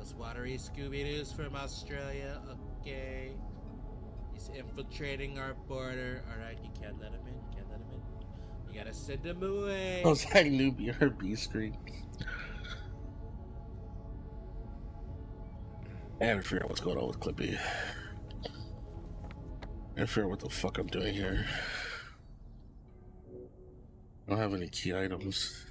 Those watery Scooby-Doos from Australia, okay. He's infiltrating our border. Alright, you can't let him in, you can't let him in. You gotta send him away. Oh, that new her B screen. I haven't figured out what's going on with Clippy. I figure out what the fuck I'm doing here. I don't have any key items.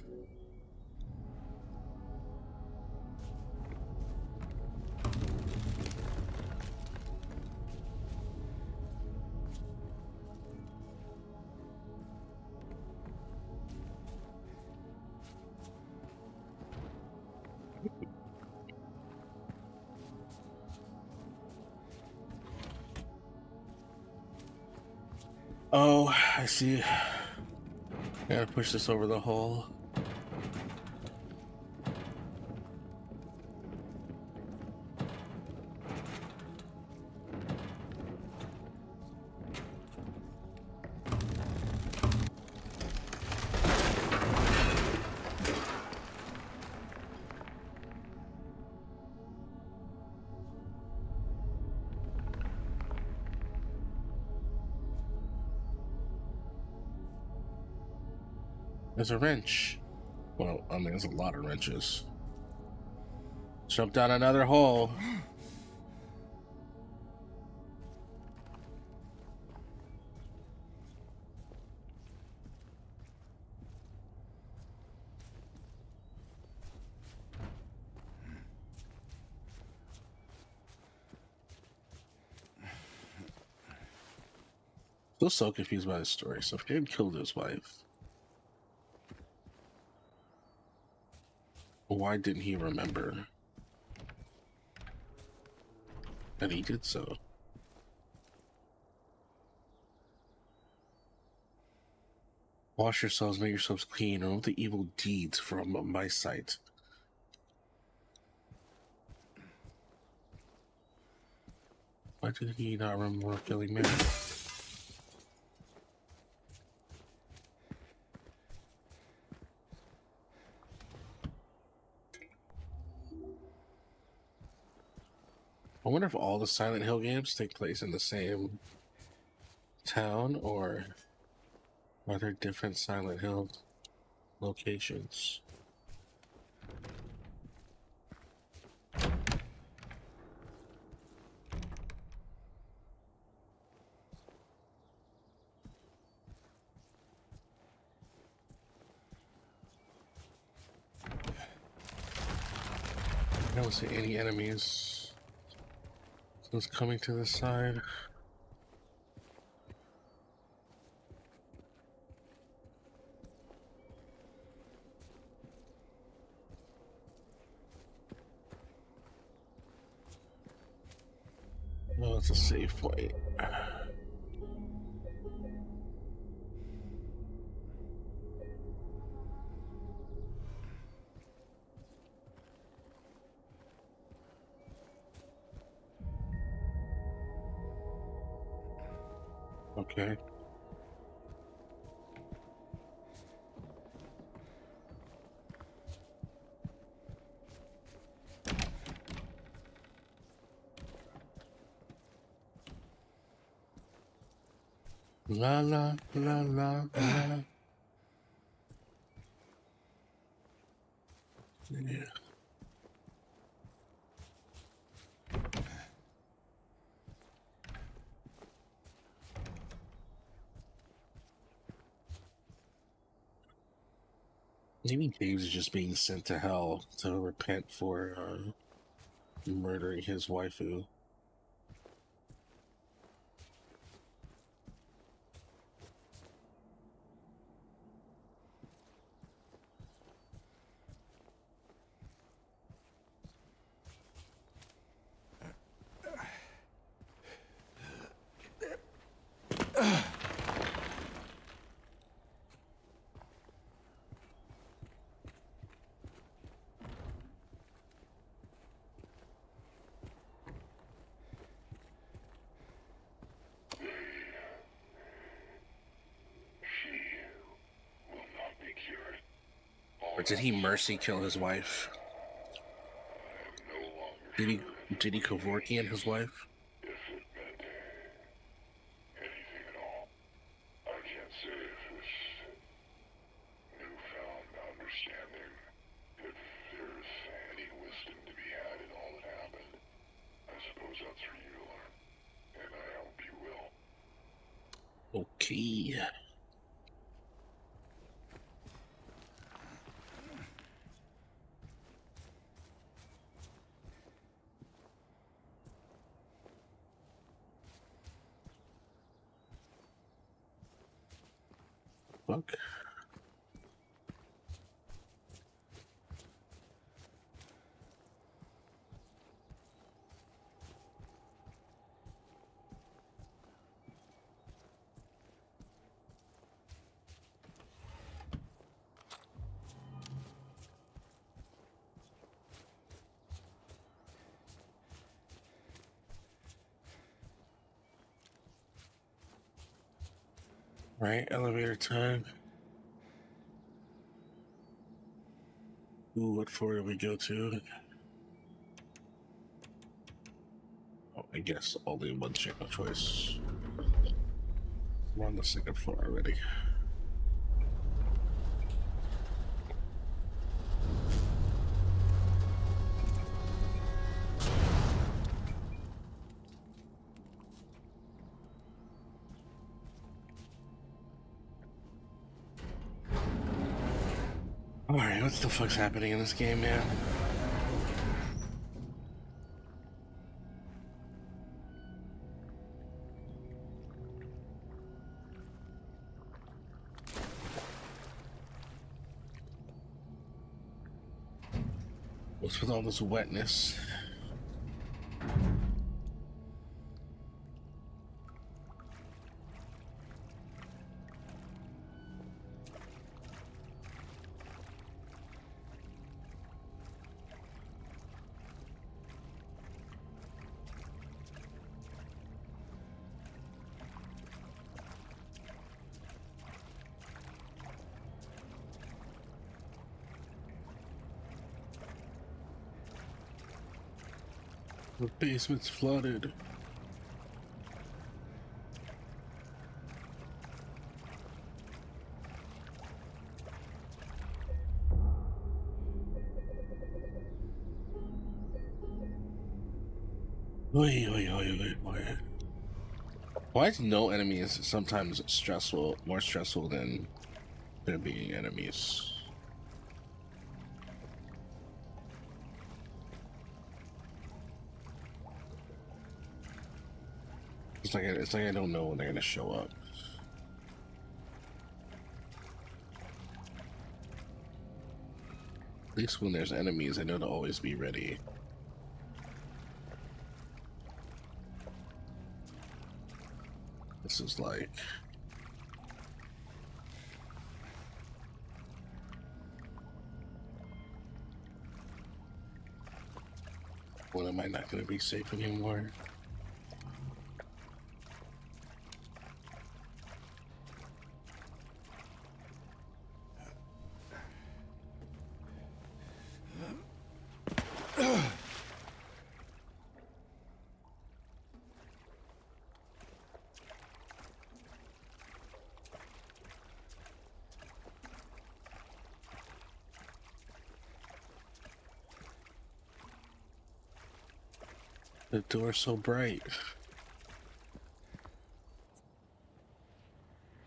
Oh, I see. I gotta push this over the hole. There's a wrench. Well, I mean, there's a lot of wrenches. Jump down another hole. Still so confused by the story. So if he had killed his wife, why didn't he remember that he did so? Wash yourselves, make yourselves clean, remove the evil deeds from my sight. Why did he not remember killing Mary? I wonder if all the Silent Hill games take place in the same town, or are there different Silent Hill locations? I don't see any enemies. So it's coming to this side. Oh, it's a safe point. Okay. La la la la la. Yeah. Maybe James is just being sent to hell to repent for murdering his waifu. Or did he mercy kill his wife? I am no longer Did he Kevorkian his wife? If it meant anything at all. I can't say if this newfound understanding, if there's any wisdom to be had in all that happened. I suppose that's for you to learn, and I hope you will. Okay. Fuck. Right, elevator time. Ooh, what floor do we go to? Oh, I guess only one chicken choice. We're on the second floor already. Alright, what the fuck's happening in this game, man? What's with all this wetness? The basement's flooded. Oy, oy, oy, oy, oy. Why is no enemies sometimes stressful, more stressful than there being enemies? It's like I don't know when they're gonna show up. At least when there's enemies, I know to always be ready. This is like... when am I not gonna be safe anymore? The door's so bright.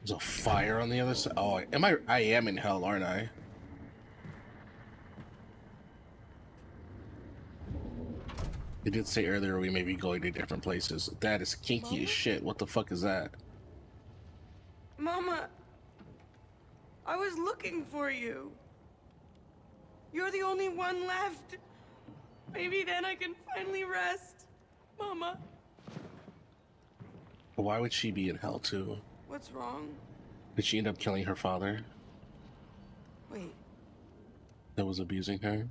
There's a fire on the other side. Oh, I am in hell, aren't I? They did say earlier we may be going to different places. That is kinky Mama? as shit. What the fuck is that? Mama, I was looking for you. You're the only one left. Maybe then I can finally rest. Mama. Why would she be in hell too? What's wrong? Did she end up killing her father Wait, that was abusing her?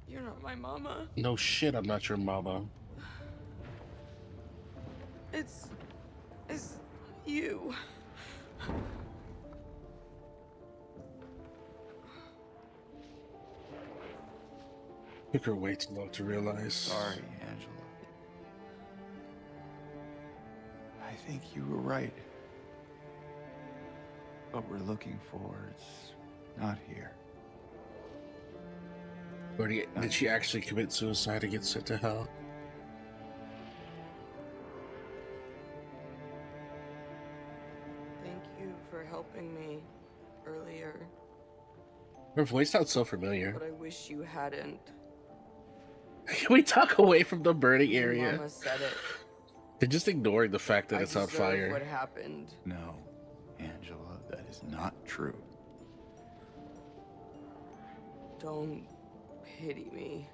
you're not my mama. No shit, I'm not your mama. It's you. Took her way too long to realize. Sorry, Angela. I think you were right. What we're looking for, it's not here. Or did she actually commit suicide and get sent to hell? Thank you for helping me earlier, Her voice sounds so familiar. but I wish you hadn't. Can we talk away from the burning area? Mama said it. They're just ignoring the fact that I it's on deserve fire. what happened. No, Angela, that is not true. Don't pity me.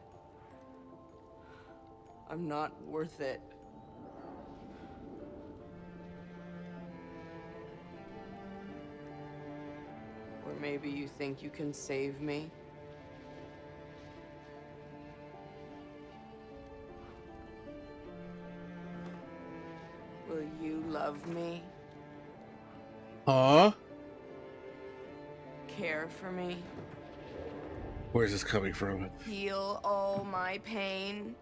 I'm not worth it. Or maybe you think you can save me? Will you love me? Huh? Care for me? Where's this coming from? Heal all my pain?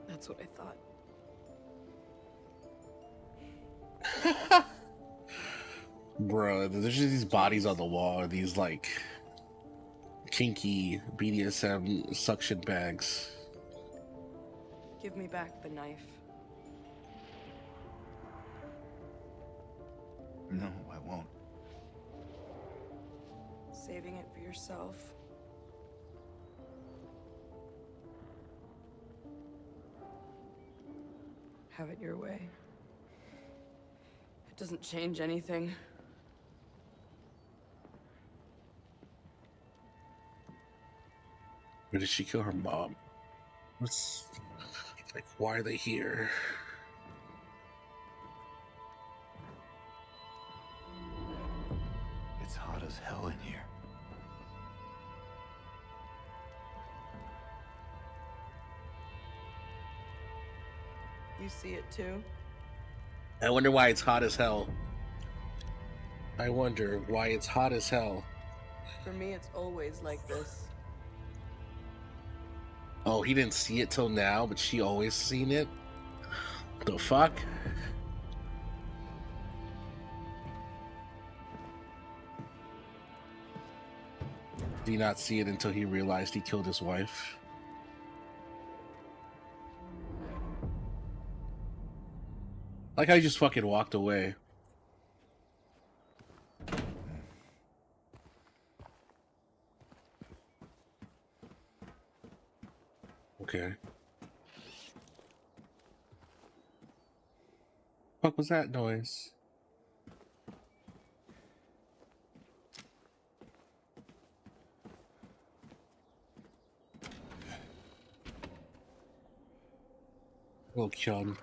That's what I thought. Bro, there's just these bodies on the wall, these like kinky BDSM suction bags. Give me back the knife. No, I won't. Saving it for yourself. Have it your way. It doesn't change anything. Or did she kill her mom? What's like, why are they here? It's hot as hell in here. You see it too? I wonder why it's hot as hell. I wonder why it's hot as hell. For me, it's always like this. Oh, he didn't see it till now, but she always seen it? The fuck? Did he not see it until he realized he killed his wife? Like how he just fucking walked away. Okay. What was that noise? Little Kyun.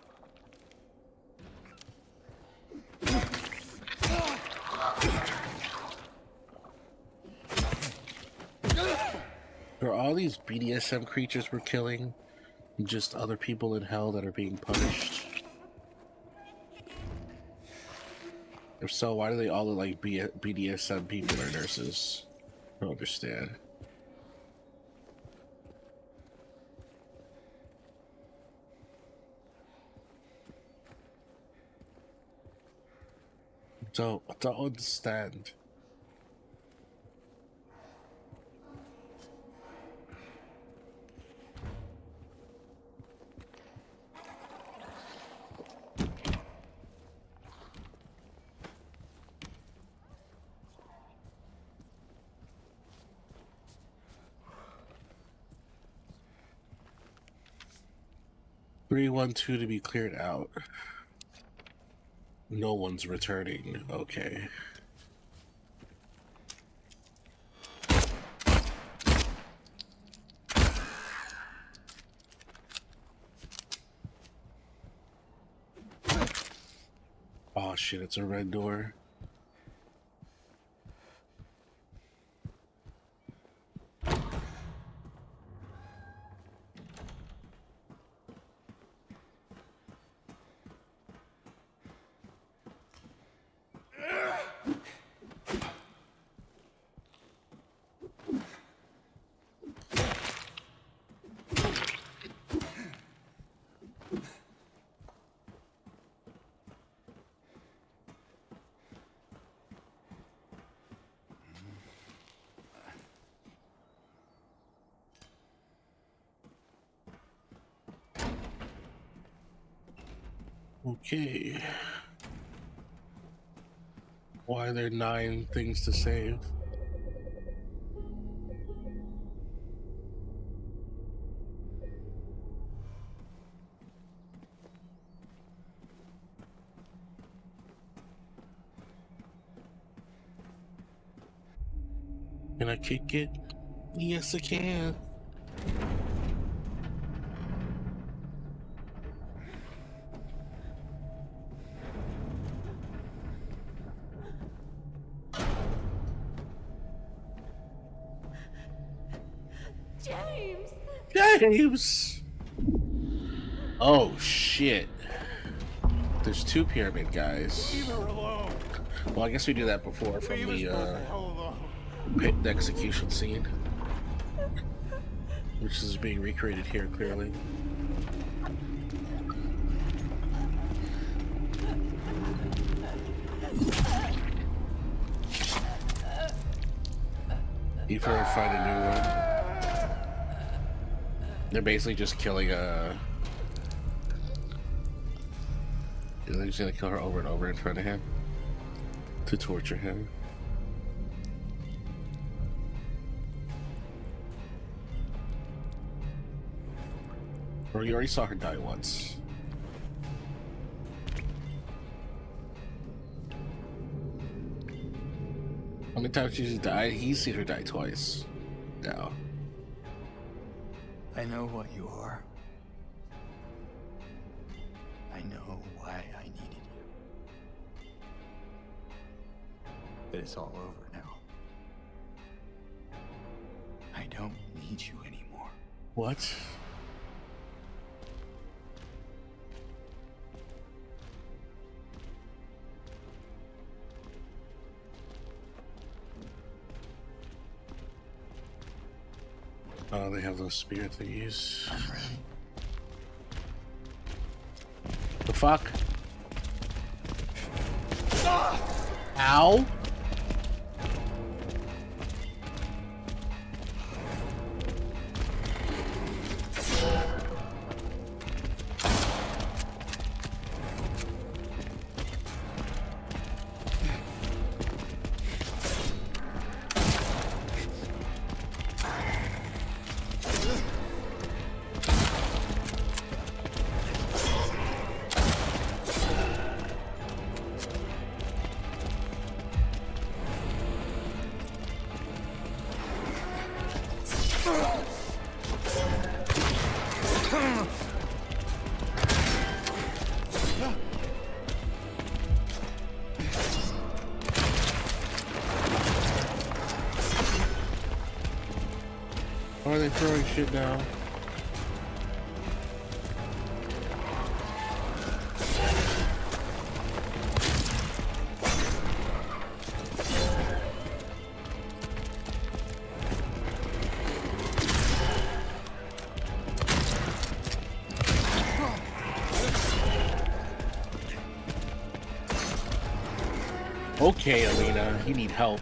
Are all these BDSM creatures we're killing just other people in hell that are being punished? If so, why do they all look like BDSM people or nurses? I don't understand. I don't understand. Three, 1, 2 to be cleared out. No one's returning. Okay. Oh shit, it's a red door. Okay. Why are there 9 things to save? Can I kick it? Yes, I can. James! James! Oh, shit. There's 2 pyramid guys. Leave her alone. Well, I guess we do that before from Leave us the both the hell alone. the execution scene, which is being recreated here clearly. You better find a new one. They're basically just killing they're just gonna kill her over and over in front of him to torture him. Or you already saw her die once. How many times she's died? He's seen her die twice. Now. I know what you are. I know why I needed you. But it's all over now. I don't need you anymore. What? Oh, they have those spirit thingies. I'm ready. The fuck? Ow! Why are they throwing shit now? Okay, Alina, you need help.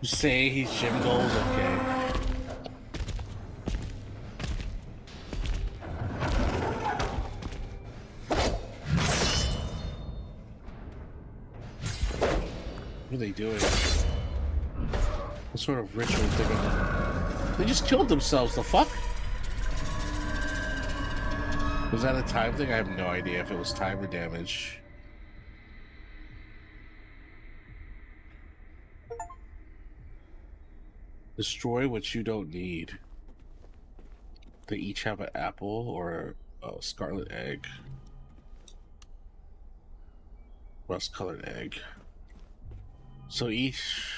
Say he's gym goals, okay. What are they doing? What sort of ritual thing are they? They just killed themselves, the fuck? Was that a time thing? I have no idea if it was time or damage. Destroy what you don't need. They each have an apple or a scarlet egg. Rust-colored egg. So each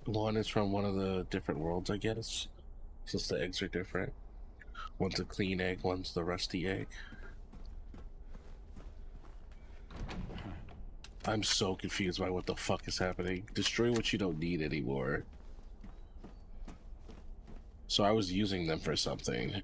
one is from one of the different worlds, I guess. Since the eggs are different. One's a clean egg, one's the rusty egg. I'm so confused by what the fuck is happening. Destroy what you don't need anymore. So I was using them for something.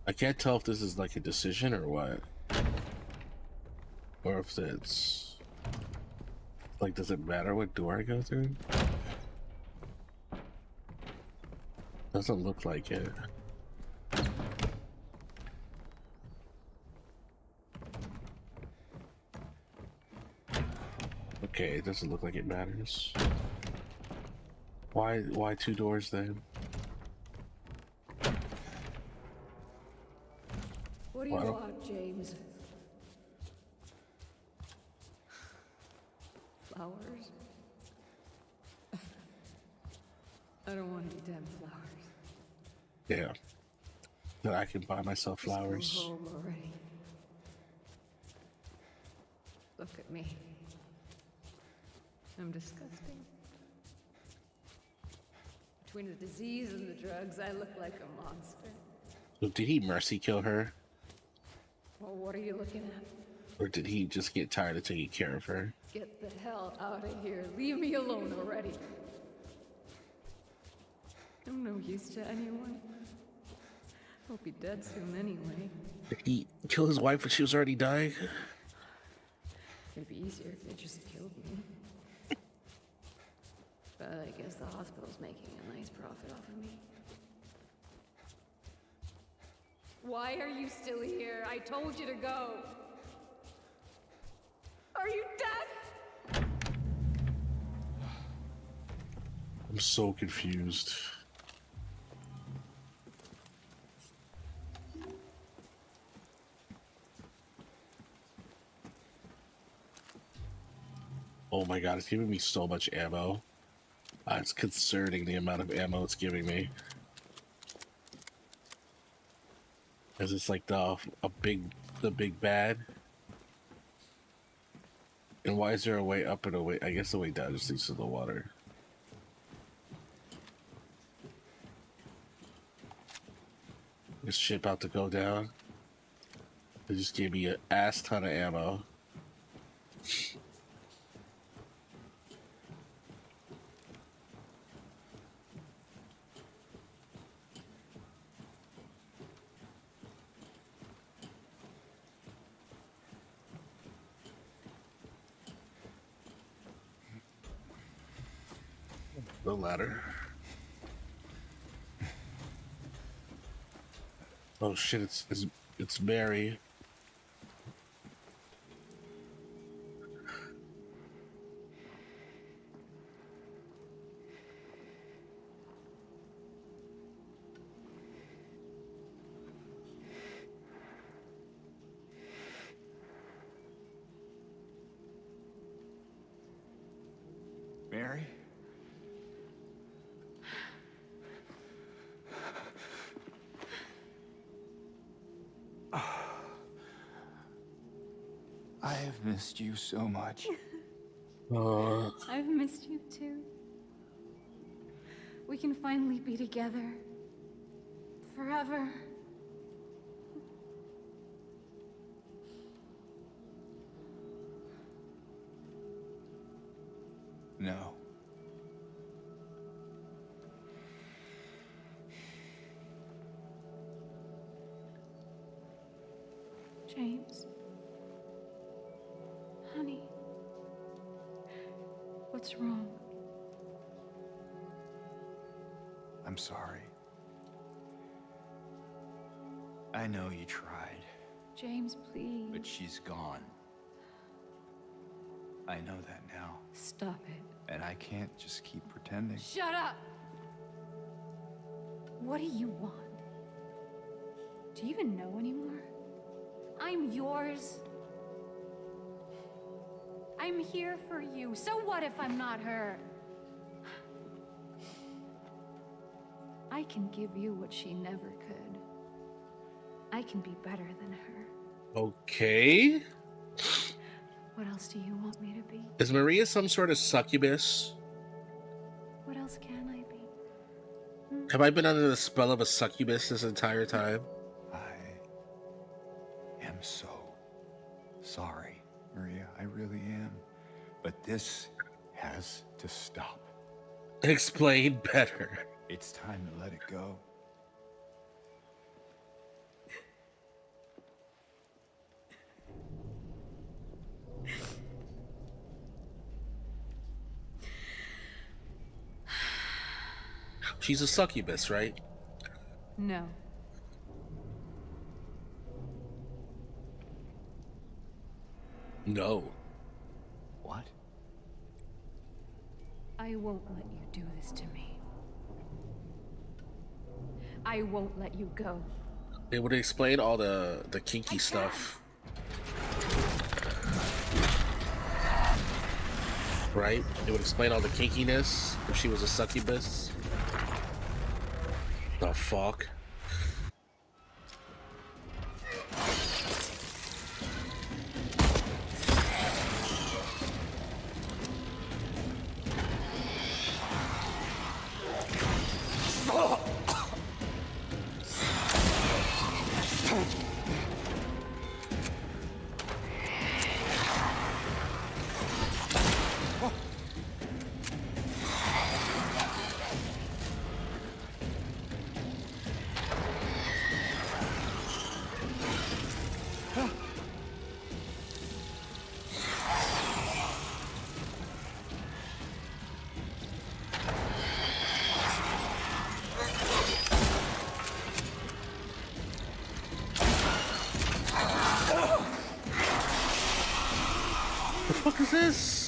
I can't tell if this is like a decision or what. Or if it's... Like, does it matter what door I go through? Doesn't look like it. Okay, it doesn't look like it matters. Why two doors then? What do you want, James? Flowers? I don't want any damn flowers. Yeah. That I can buy myself flowers. Just go home already. Look at me. I'm disgusting. Between the disease and the drugs, I look like a monster. So did he mercy kill her? Well, what are you looking at? Or did he just get tired of taking care of her? Get the hell out of here. Leave me alone already. I'm no use to anyone. I'll be dead soon anyway. Did he kill his wife when she was already dying? It'd be easier if they just killed me. But I guess the hospital's making a nice profit off of me. Why are you still here? I told you to go. Are you deaf? I'm so confused. Oh my god, it's giving me so much ammo. It's concerning the amount of ammo it's giving me. Cause it's like the big bad. And why is there a way up and a way? I guess the way down just leads to the water. This shit about to go down. They just gave me an ass ton of ammo. The ladder. Oh shit! It's Mary. Mary? I have missed you so much. I've missed you too. We can finally be together. Forever. No. James. Honey. What's wrong? I'm sorry. I know you tried, James, please. but she's gone. I know that now, Stop it. and I can't just keep pretending. Shut up! What do you want? Do you even know anymore? I'm yours. I'm here for you. So what if I'm not her? I can give you what she never could. I can be better than her. Okay. What else do you want me to be? Is Maria some sort of succubus? What else can I be? Have I been under the spell of a succubus this entire time? I am so sorry, Maria. I really am. But this has to stop. Explain better. It's time to let it go. She's a succubus, right? No. No. What? I won't let you do this to me. I won't let you go. It would explain all the kinky stuff. Right? It would explain all the kinkiness if she was a succubus. The fuck? What the fuck is this?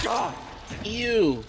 God! Ew!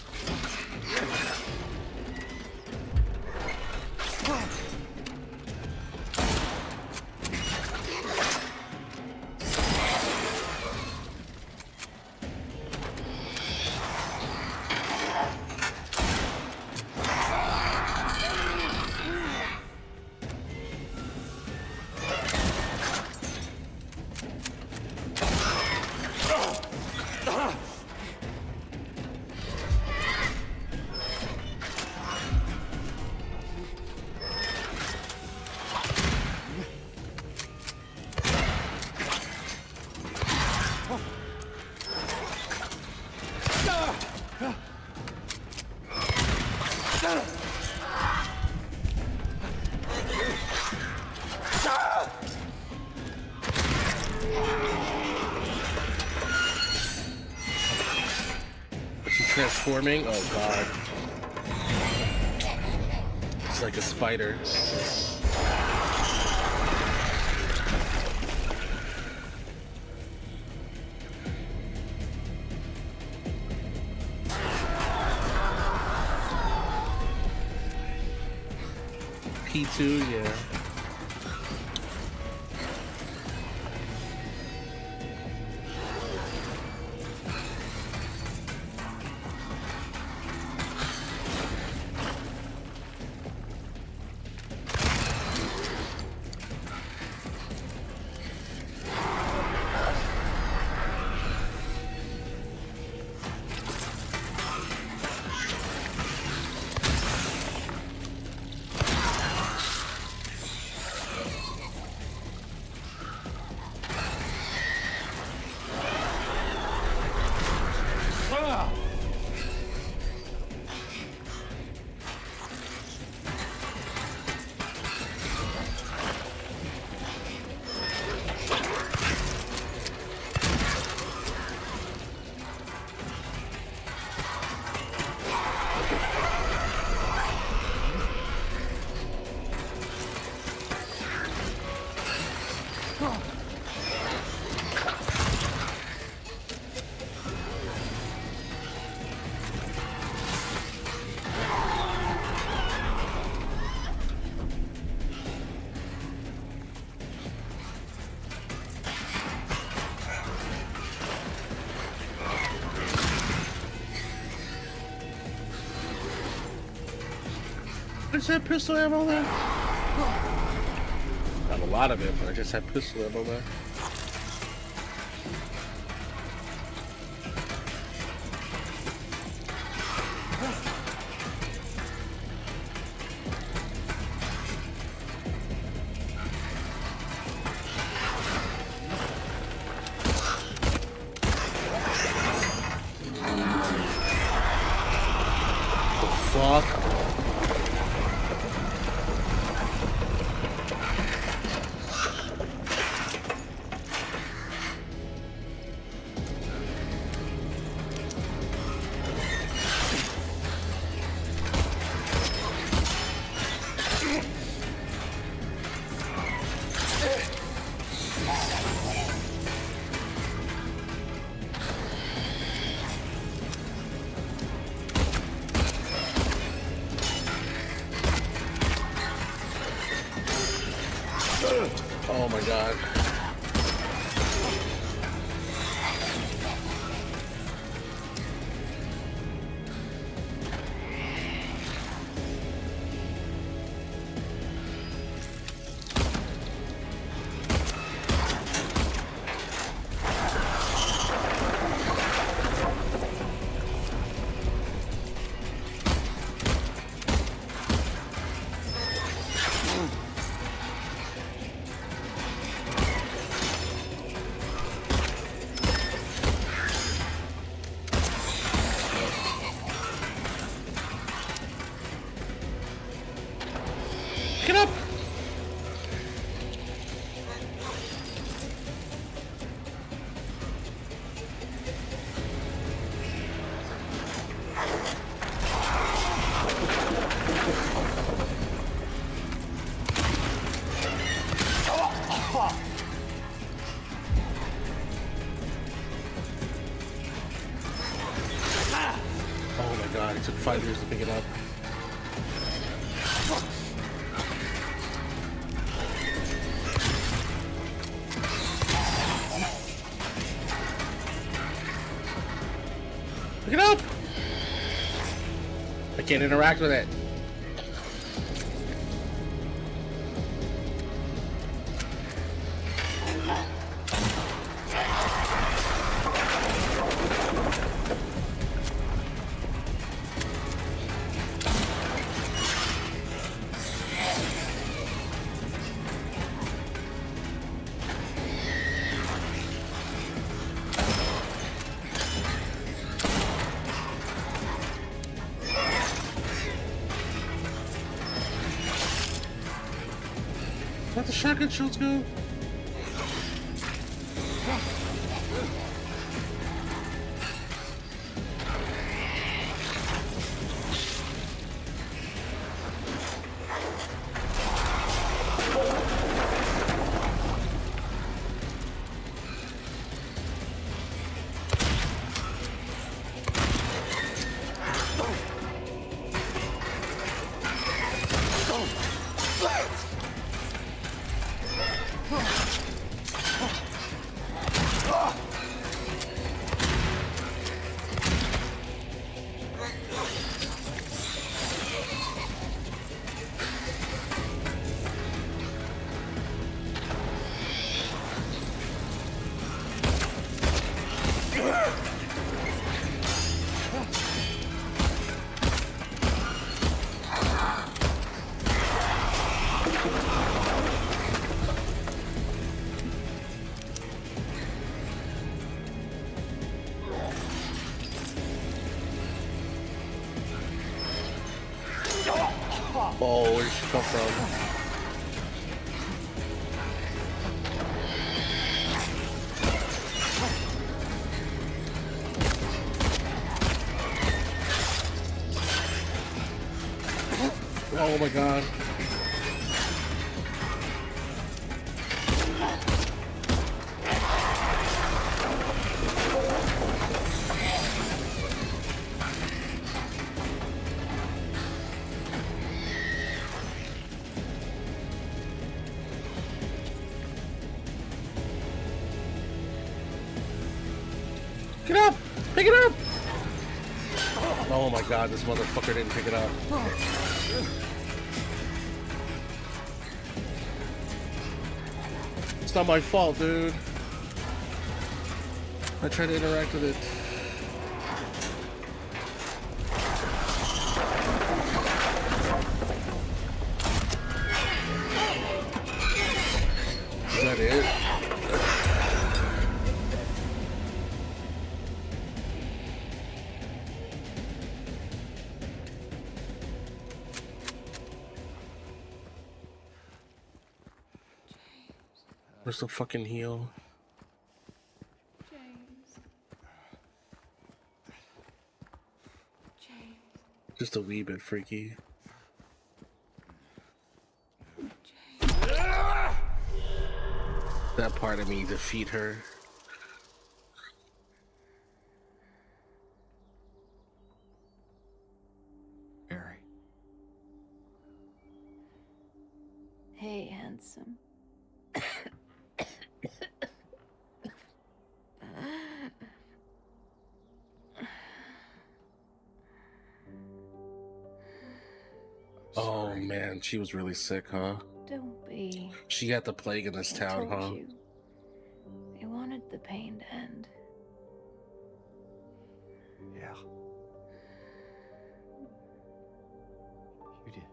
Transforming? Oh god. It's like a spider. P2, yeah. I just had pistol ammo left. Not a lot of it, but I just had pistol ammo left. Fuck. Oh my god. Get up! Oh my god, it took 5 years to pick it up. Pick it up! I can't interact with it. Let the shotgun shots go. Oh, where did she come from? Oh my god. Get up! Pick it up! Oh my god, this motherfucker didn't pick it up. not my fault, dude. I tried to interact with it. Is that it? Where's the fucking heal? James. James. Just a wee bit freaky. That part of me defeat her. Mary. Hey, handsome. Oh man, she was really sick, huh? Don't be. She got the plague in this I town, told huh? you. I wanted the pain to end. Yeah. You did.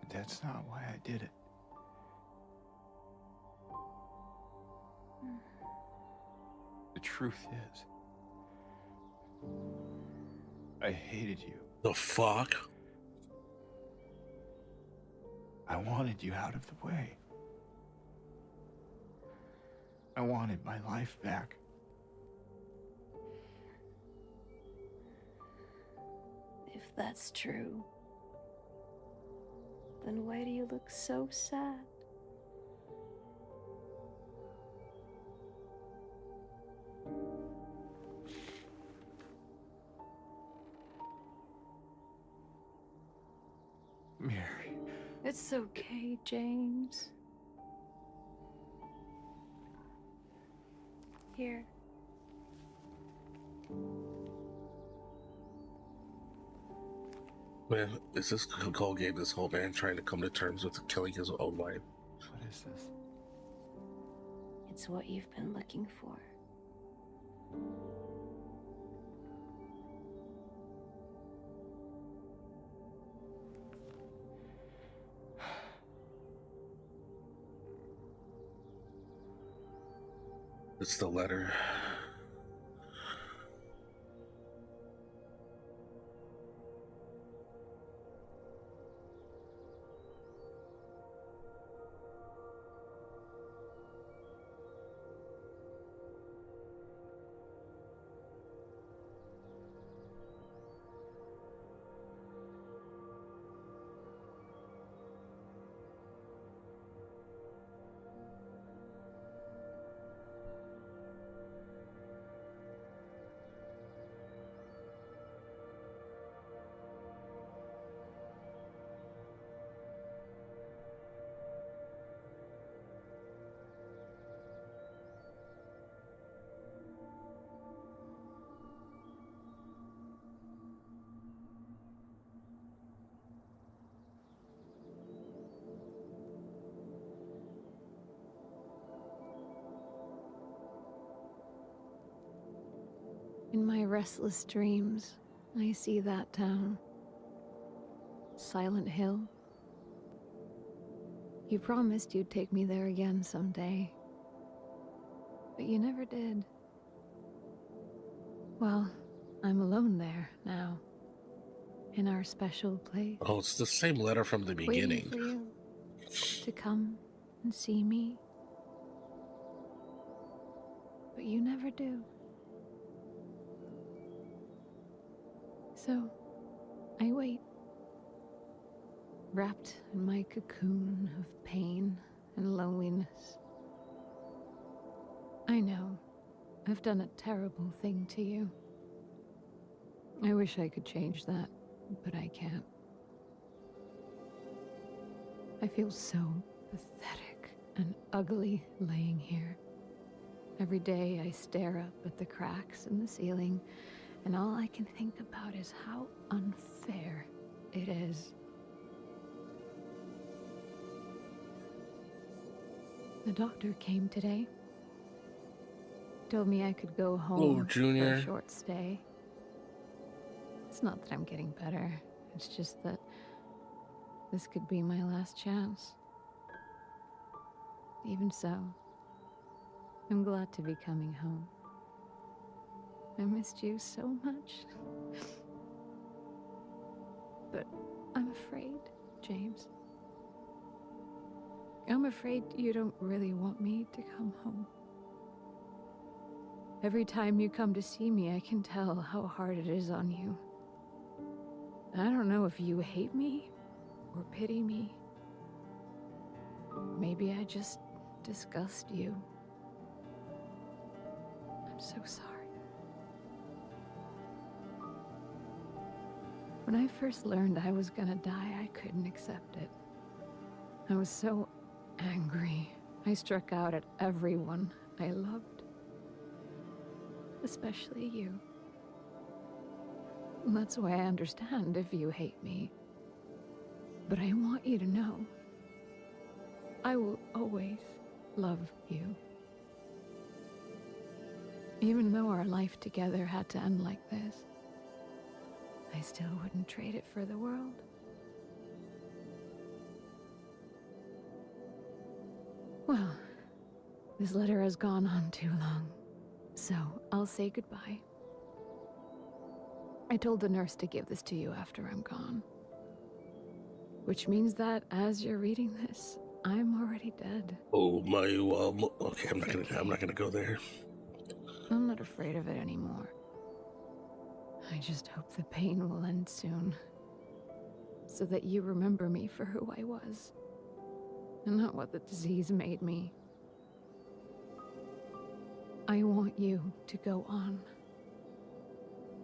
But that's not why I did it. The truth is, I hated you. The fuck? I wanted you out of the way. I wanted my life back. If that's true, then why do you look so sad? Mary. It's okay, James. Here. Man, is this Cole game this whole man trying to come to terms with killing his own wife? What is this? It's what you've been looking for. It's the letter. In my restless dreams, I see that town. Silent Hill. You promised you'd take me there again someday. But you never did. Well, I'm alone there now. In our special place. Oh, it's the same letter from the beginning. Waiting for you to come and see me. But you never do. So, I wait. Wrapped in my cocoon of pain and loneliness. I know, I've done a terrible thing to you. I wish I could change that, but I can't. I feel so pathetic and ugly laying here. Every day I stare up at the cracks in the ceiling, and all I can think about is how unfair it is. The doctor came today. Told me I could go home Oh, for Junior. a short stay. It's not that I'm getting better. It's just that this could be my last chance. Even so, I'm glad to be coming home. I missed you so much. But I'm afraid, James. I'm afraid you don't really want me to come home. Every time you come to see me, I can tell how hard it is on you. I don't know if you hate me or pity me. Maybe I just disgust you. I'm so sorry. When I first learned I was gonna die, I couldn't accept it. I was so angry. I struck out at everyone I loved. Especially you. That's why I understand if you hate me. But I want you to know, I will always love you. Even though our life together had to end like this, I still wouldn't trade it for the world. Well, this letter has gone on too long, so I'll say goodbye. I told the nurse to give this to you after I'm gone. Which means that as you're reading this, I'm already dead. Oh my, okay, I'm not gonna go there. I'm not afraid of it anymore. I just hope the pain will end soon. So that you remember me for who I was. And not what the disease made me. I want you to go on.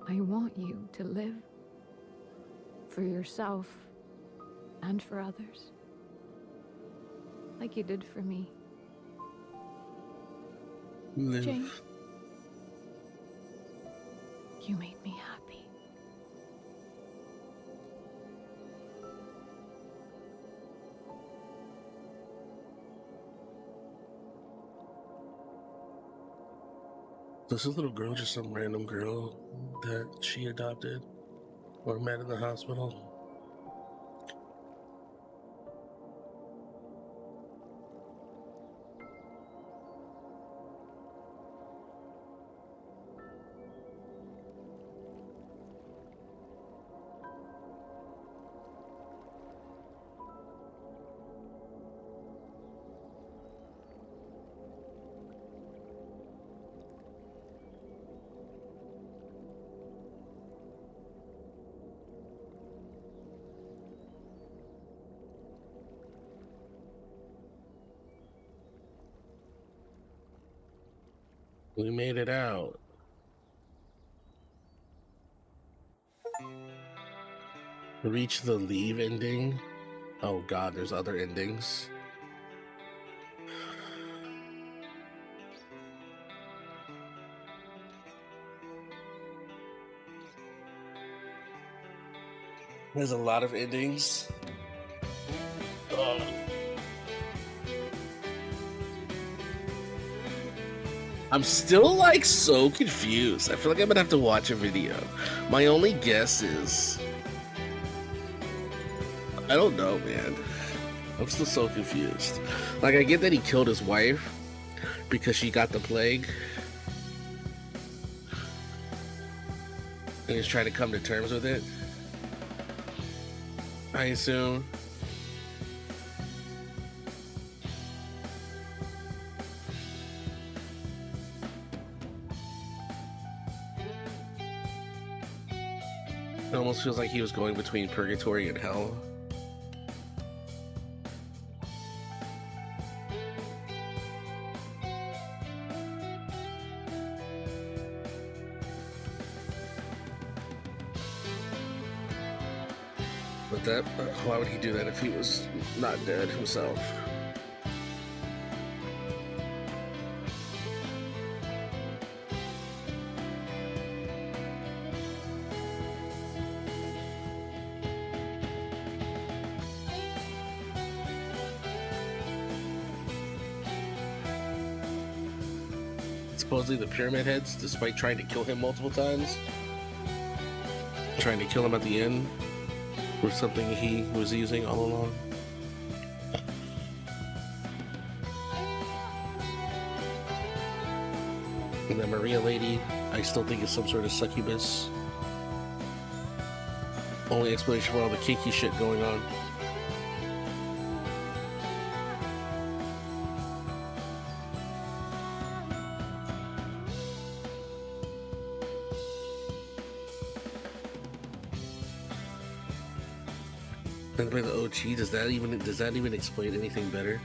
I want you to live. For yourself. And for others. Like you did for me. Live. Jane. You made me happy. This little girl just some random girl that she adopted or met in the hospital? We made it out. Reach the leave ending. Oh god, there's other endings. There's a lot of endings. Oh. I'm still like so confused. I feel like I'm gonna have to watch a video. My only guess is, I don't know, man. I'm still so confused. Like, I get that he killed his wife because she got the plague. And he's trying to come to terms with it, I assume. It almost feels like he was going between purgatory and hell. But that, why would he do that if he was not dead himself? supposedly the Pyramid Heads, despite trying to kill him multiple times. Trying to kill him at the end for something he was using all along. And the Maria lady, I still think is some sort of succubus. Only explanation for all the kinky shit going on. And by the OG, does that even explain anything better?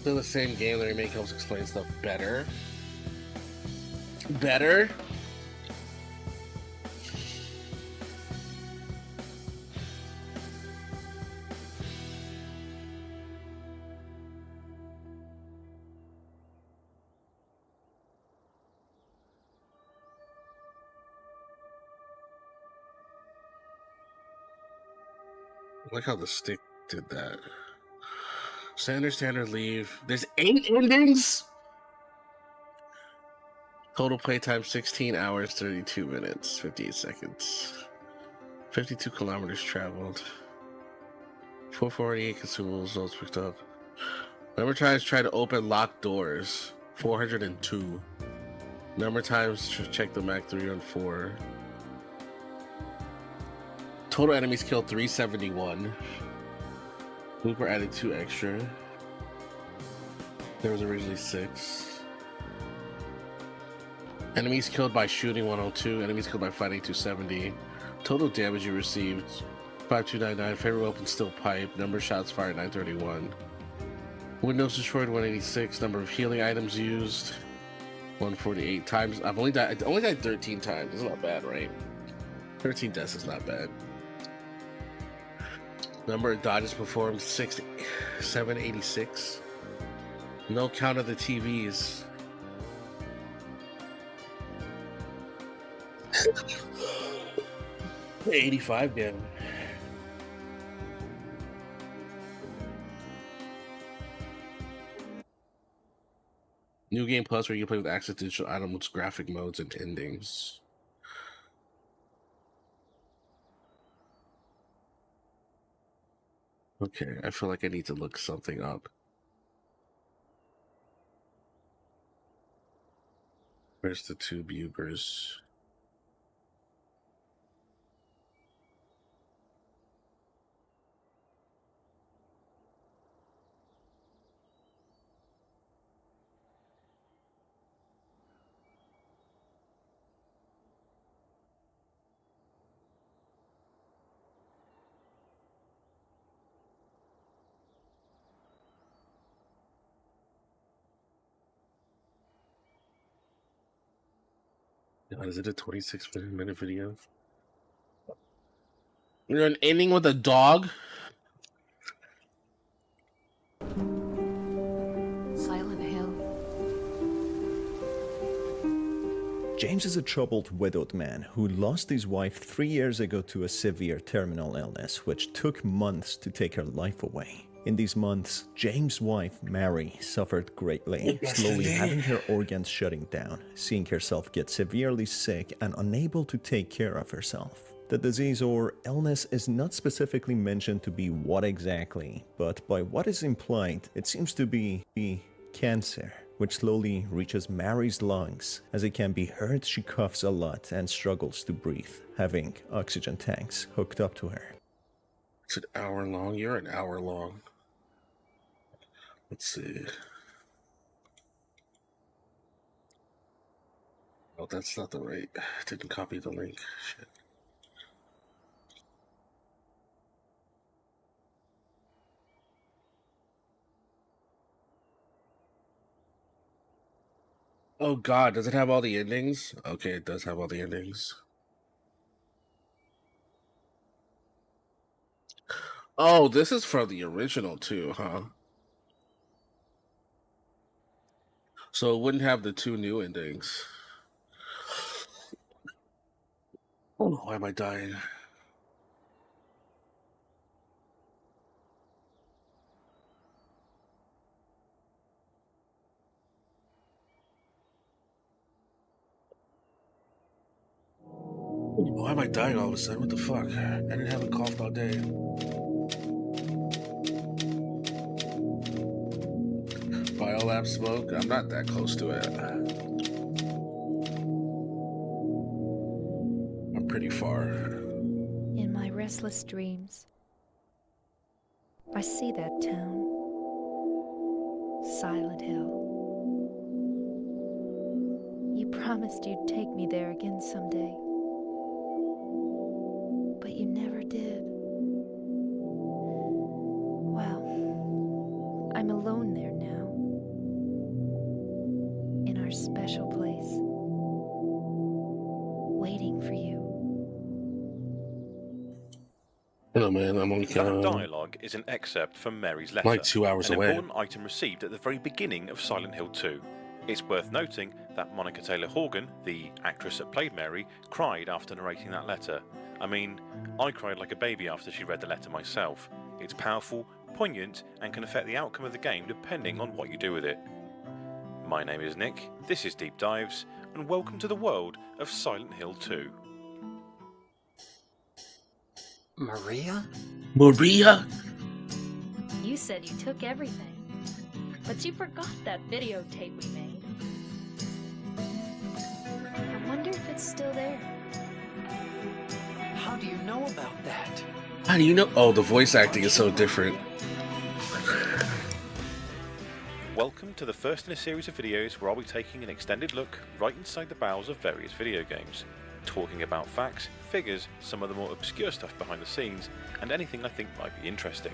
They're the same game. The remake helps explain stuff better. Better? I like how the stick did that. Standard, leave. There's 8 endings? Total playtime 16 hours, 32 minutes, 58 seconds. 52 kilometers traveled. 448 consumables, those picked up. Number of times try to open locked doors, 402. Number of times to check the map, 304. Total enemies killed, 371. Blooper added 2 extra. There was originally 6. Enemies killed by shooting, 102. Enemies killed by fighting, 270. Total damage you received, 5299. Favorite weapon still pipe. Number of shots fired, 931. Windows destroyed, 186. Number of healing items used, 148 times. I only died 13 times. It's not bad, right? 13 deaths is not bad. Number of dodges performed, 786. No count of the TVs. $85 damage. New Game Plus, where you can play with access to digital items, graphic modes, and endings. Okay, I feel like I need to look something up. Where's the 2 Bugers? God, is it a 26-minute video? You're an ending with a dog? Silent Hill. James is a troubled, widowed man who lost his wife 3 years ago to a severe terminal illness, which took months to take her life away. In these months, James' wife, Mary, suffered greatly, slowly having her organs shutting down, seeing herself get severely sick and unable to take care of herself. The disease or illness is not specifically mentioned to be what exactly, but by what is implied, it seems to be cancer, which slowly reaches Mary's lungs. As it can be heard, she coughs a lot and struggles to breathe, having oxygen tanks hooked up to her. It's an hour long. You're an hour long. Let's see. Oh, that's not the right. Didn't copy the link. Shit. Oh God, does it have all the endings? Okay, it does have all the endings. Oh, this is from the original too, huh? So it wouldn't have the 2 new endings. Oh, why am I dying? Why am I dying all of a sudden? What the fuck? I didn't have a cough all day. Biolab smoke? I'm not that close to it. I'm pretty far. In my restless dreams, I see that town. Silent Hill. You promised you'd take me there again someday. But you never did. Well, I'm alone there now. In our special place. Waiting for you. Hello, man. I'm on That dialogue is an excerpt from Mary's letter, like 2 hours an away. important item received at the very beginning of Silent Hill 2. It's worth noting that Monica Taylor-Horgan, the actress that played Mary, cried after narrating that letter. I mean, I cried like a baby after she read the letter myself. It's powerful, poignant, and can affect the outcome of the game depending on what you do with it. My name is Nick, this is Deep Dives, and welcome to the world of Silent Hill 2. Maria? Maria? You said you took everything, but you forgot that videotape we made. I wonder if it's still there. How do you know about that? How do you know? Oh, the voice acting is so different. Welcome to the first in a series of videos where I'll be taking an extended look right inside the bowels of various video games, talking about facts, figures, some of the more obscure stuff behind the scenes, and anything I think might be interesting.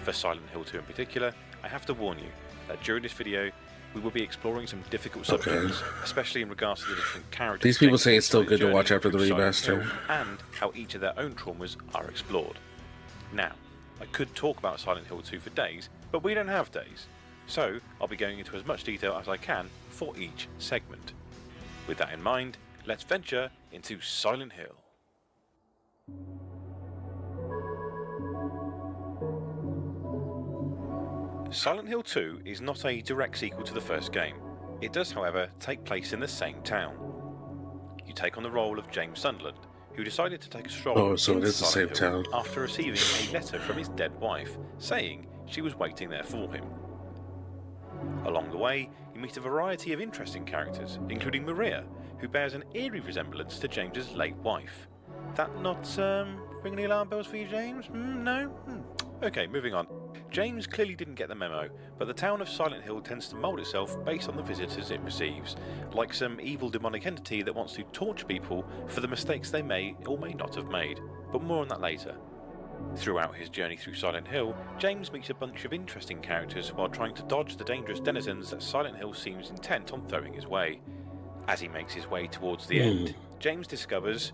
For Silent Hill 2 in particular, I have to warn you that during this video we will be exploring some difficult subjects, especially in regards to the different characters. These people say it's still good to watch after the remaster. And how each of their own traumas are explored. Now, I could talk about Silent Hill 2 for days, but we don't have days. So, I'll be going into as much detail as I can for each segment. With that in mind, let's venture into Silent Hill. Silent Hill 2 is not a direct sequel to the first game. It does, however, take place in the same town. You take on the role of James Sunderland, who decided to take a stroll so it into is the same Silent Hill town. after receiving a letter from his dead wife, saying she was waiting there for him. Along the way, you meet a variety of interesting characters, including Maria, who bears an eerie resemblance to James's late wife. That not ring any alarm bells for you, James? No? Okay, moving on. James clearly didn't get the memo, but the town of Silent Hill tends to mould itself based on the visitors it receives, like some evil demonic entity that wants to torture people for the mistakes they may or may not have made, but more on that later. Throughout his journey through Silent Hill, James meets a bunch of interesting characters while trying to dodge the dangerous denizens that Silent Hill seems intent on throwing his way. As he makes his way towards the end, James discovers,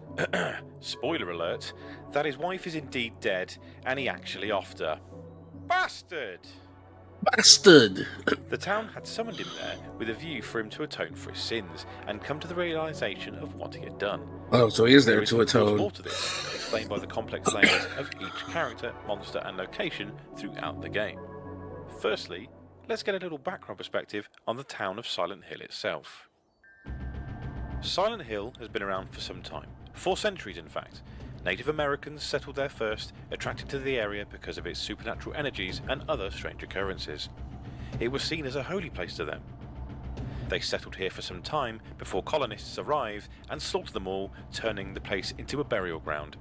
spoiler alert, that his wife is indeed dead and he actually offed her. Bastard! Bastard! The town had summoned him there with a view for him to atone for his sins and come to the realization of what he had done. Oh, so he is there is to of course atone. more to this, explained by the complex layers of each character, monster and location throughout the game. Firstly, let's get a little background perspective on the town of Silent Hill itself. Silent Hill has been around for some time, 4 centuries in fact. Native Americans settled there first, attracted to the area because of its supernatural energies and other strange occurrences. It was seen as a holy place to them. They settled here for some time before colonists arrived and slaughtered them all, turning the place into a burial ground.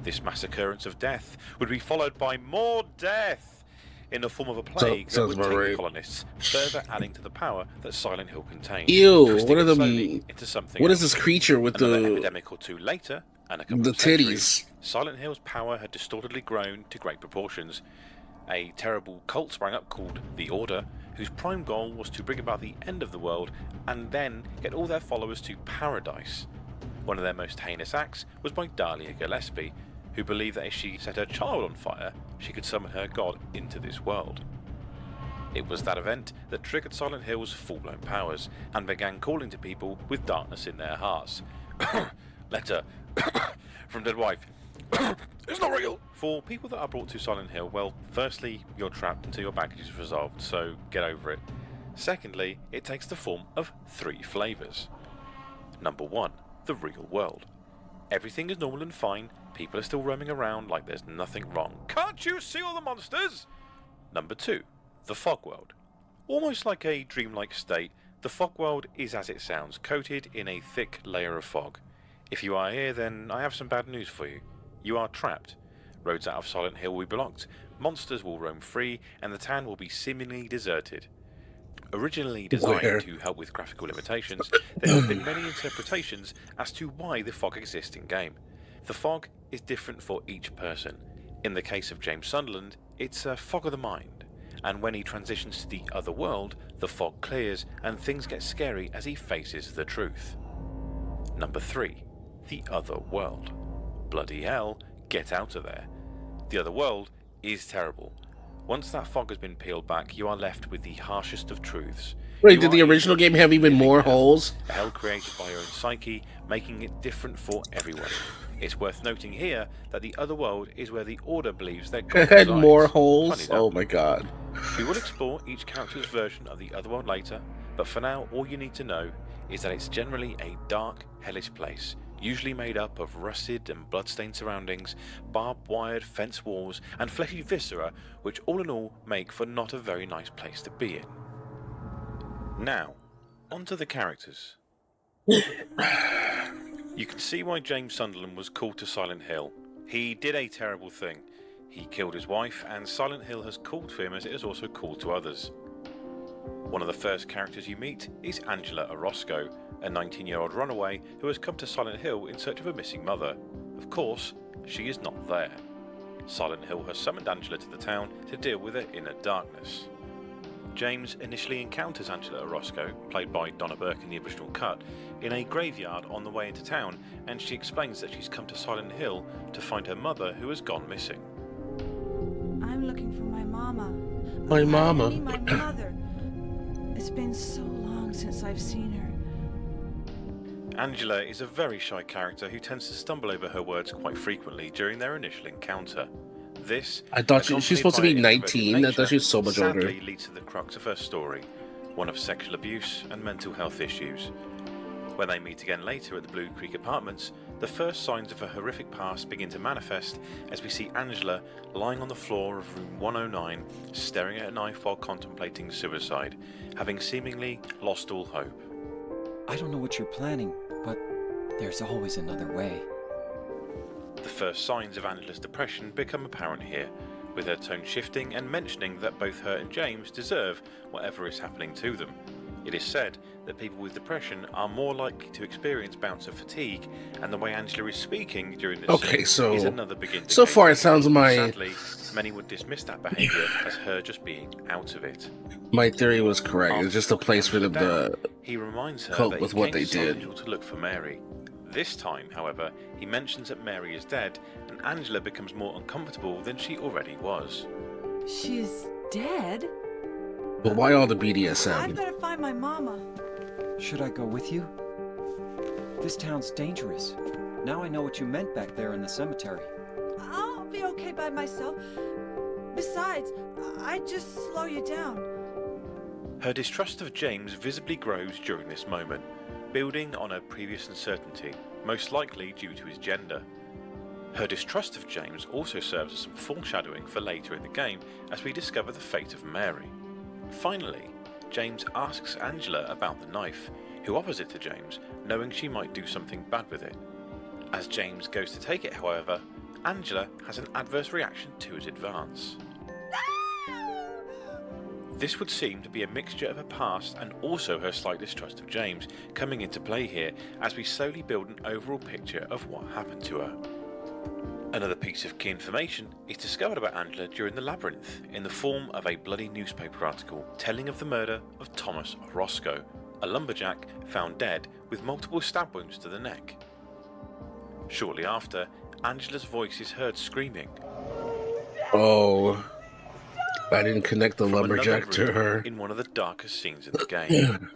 This mass occurrence of death would be followed by more death in the form of a plague that would take the colonists, further adding to the power that Silent Hill contained. Ew, what are the the... into something What else. is this creature with Another the... epidemic or two later, and a couple the of centuries, titties? Silent Hill's power had distortedly grown to great proportions. A terrible cult sprang up called the Order, whose prime goal was to bring about the end of the world and then get all their followers to paradise. One of their most heinous acts was by Dahlia Gillespie, who believed that if she set her child on fire, she could summon her god into this world. It was that event that triggered Silent Hill's full-blown powers, and began calling to people with darkness in their hearts. Letter from dead wife. It's not real! For people that are brought to Silent Hill, well, firstly, you're trapped until your baggage is resolved, so get over it. Secondly, it takes the form of 3 flavours. Number 1, the real world. Everything is normal and fine, people are still roaming around like there's nothing wrong. Can't you see all the monsters? Number 2, the fog world. Almost like a dreamlike state, the fog world is as it sounds, coated in a thick layer of fog. If you are here, then I have some bad news for you. You are trapped. Roads out of Silent Hill will be blocked, monsters will roam free, and the town will be seemingly deserted. Originally designed to help with graphical limitations, there have been many interpretations as to why the fog exists in game. The fog is different for each person. In the case of James Sunderland, it's a fog of the mind, and when he transitions to the other world, the fog clears and things get scary as he faces the truth. Number 3, the other world. Bloody hell, get out of there. The other world is terrible. Once that fog has been peeled back, you are left with the harshest of truths. Wait, did the original game have even more holes? A hell created by your own psyche, making it different for everyone. It's worth noting here that the other world is where the Order believes that God It had resides. more holes? Oh my god. We will explore each character's version of the other world later, but for now all you need to know is that it's generally a dark, hellish place, usually made up of rusted and bloodstained surroundings, barbed-wired fence walls, and fleshy viscera, which all in all make for not a very nice place to be in. Now, onto the characters. You can see why James Sunderland was called to Silent Hill. He did a terrible thing. He killed his wife, and Silent Hill has called to him as it has also called to others. One of the first characters you meet is Angela Orozco, a 19-year-old runaway who has come to Silent Hill in search of a missing mother. Of course, she is not there. Silent Hill has summoned Angela to the town to deal with her inner darkness. James initially encounters Angela Orozco, played by Donna Burke in the original cut, in a graveyard on the way into town, and she explains that she's come to Silent Hill to find her mother who has gone missing. I'm looking for my mama. My mama. I mean my mother. It's been so long since I've seen her. Angela is a very shy character who tends to stumble over her words quite frequently during their initial encounter. This, I thought she's supposed to be 19. I thought she was so much older. Sadly leads to the crux of her story, one of sexual abuse and mental health issues. When they meet again later at the Blue Creek Apartments, the first signs of a horrific past begin to manifest as we see Angela lying on the floor of room 109, staring at a knife while contemplating suicide, having seemingly lost all hope. I don't know what you're planning, but there's always another way. The first signs of Angela's depression become apparent here, with her tone shifting and mentioning that both her and James deserve whatever is happening to them. It is said that people with depression are more likely to experience bouts of fatigue, and the way Angela is speaking during this scene is another big indicator. So far it sounds Sadly, many would dismiss that behaviour as her just being out of it. My theory was correct. It's just a place for them to he reminds her cope that with he what came they to Silent did. Hill to look for Mary. This time, however, he mentions that Mary is dead, and Angela becomes more uncomfortable than she already was. She's dead? But why all the I've BDSM? got to find my mama. Should I go with you? This town's dangerous. Now I know what you meant back there in the cemetery. I'll be okay by myself. Besides, I'd just slow you down. Her distrust of James visibly grows during this moment, building on her previous uncertainty, most likely due to his gender. Her distrust of James also serves as some foreshadowing for later in the game as we discover the fate of Mary. Finally, James asks Angela about the knife, who offers it to James, knowing she might do something bad with it. As James goes to take it, however, Angela has an adverse reaction to his advance. This would seem to be a mixture of her past and also her slight distrust of James coming into play here as we slowly build an overall picture of what happened to her. Another piece of key information is discovered about Angela during the labyrinth in the form of a bloody newspaper article telling of the murder of Thomas Orozco, a lumberjack found dead with multiple stab wounds to the neck. Shortly after, Angela's voice is heard screaming. Oh, I didn't connect the From lumberjack another to room her. in one of the darkest scenes in the game.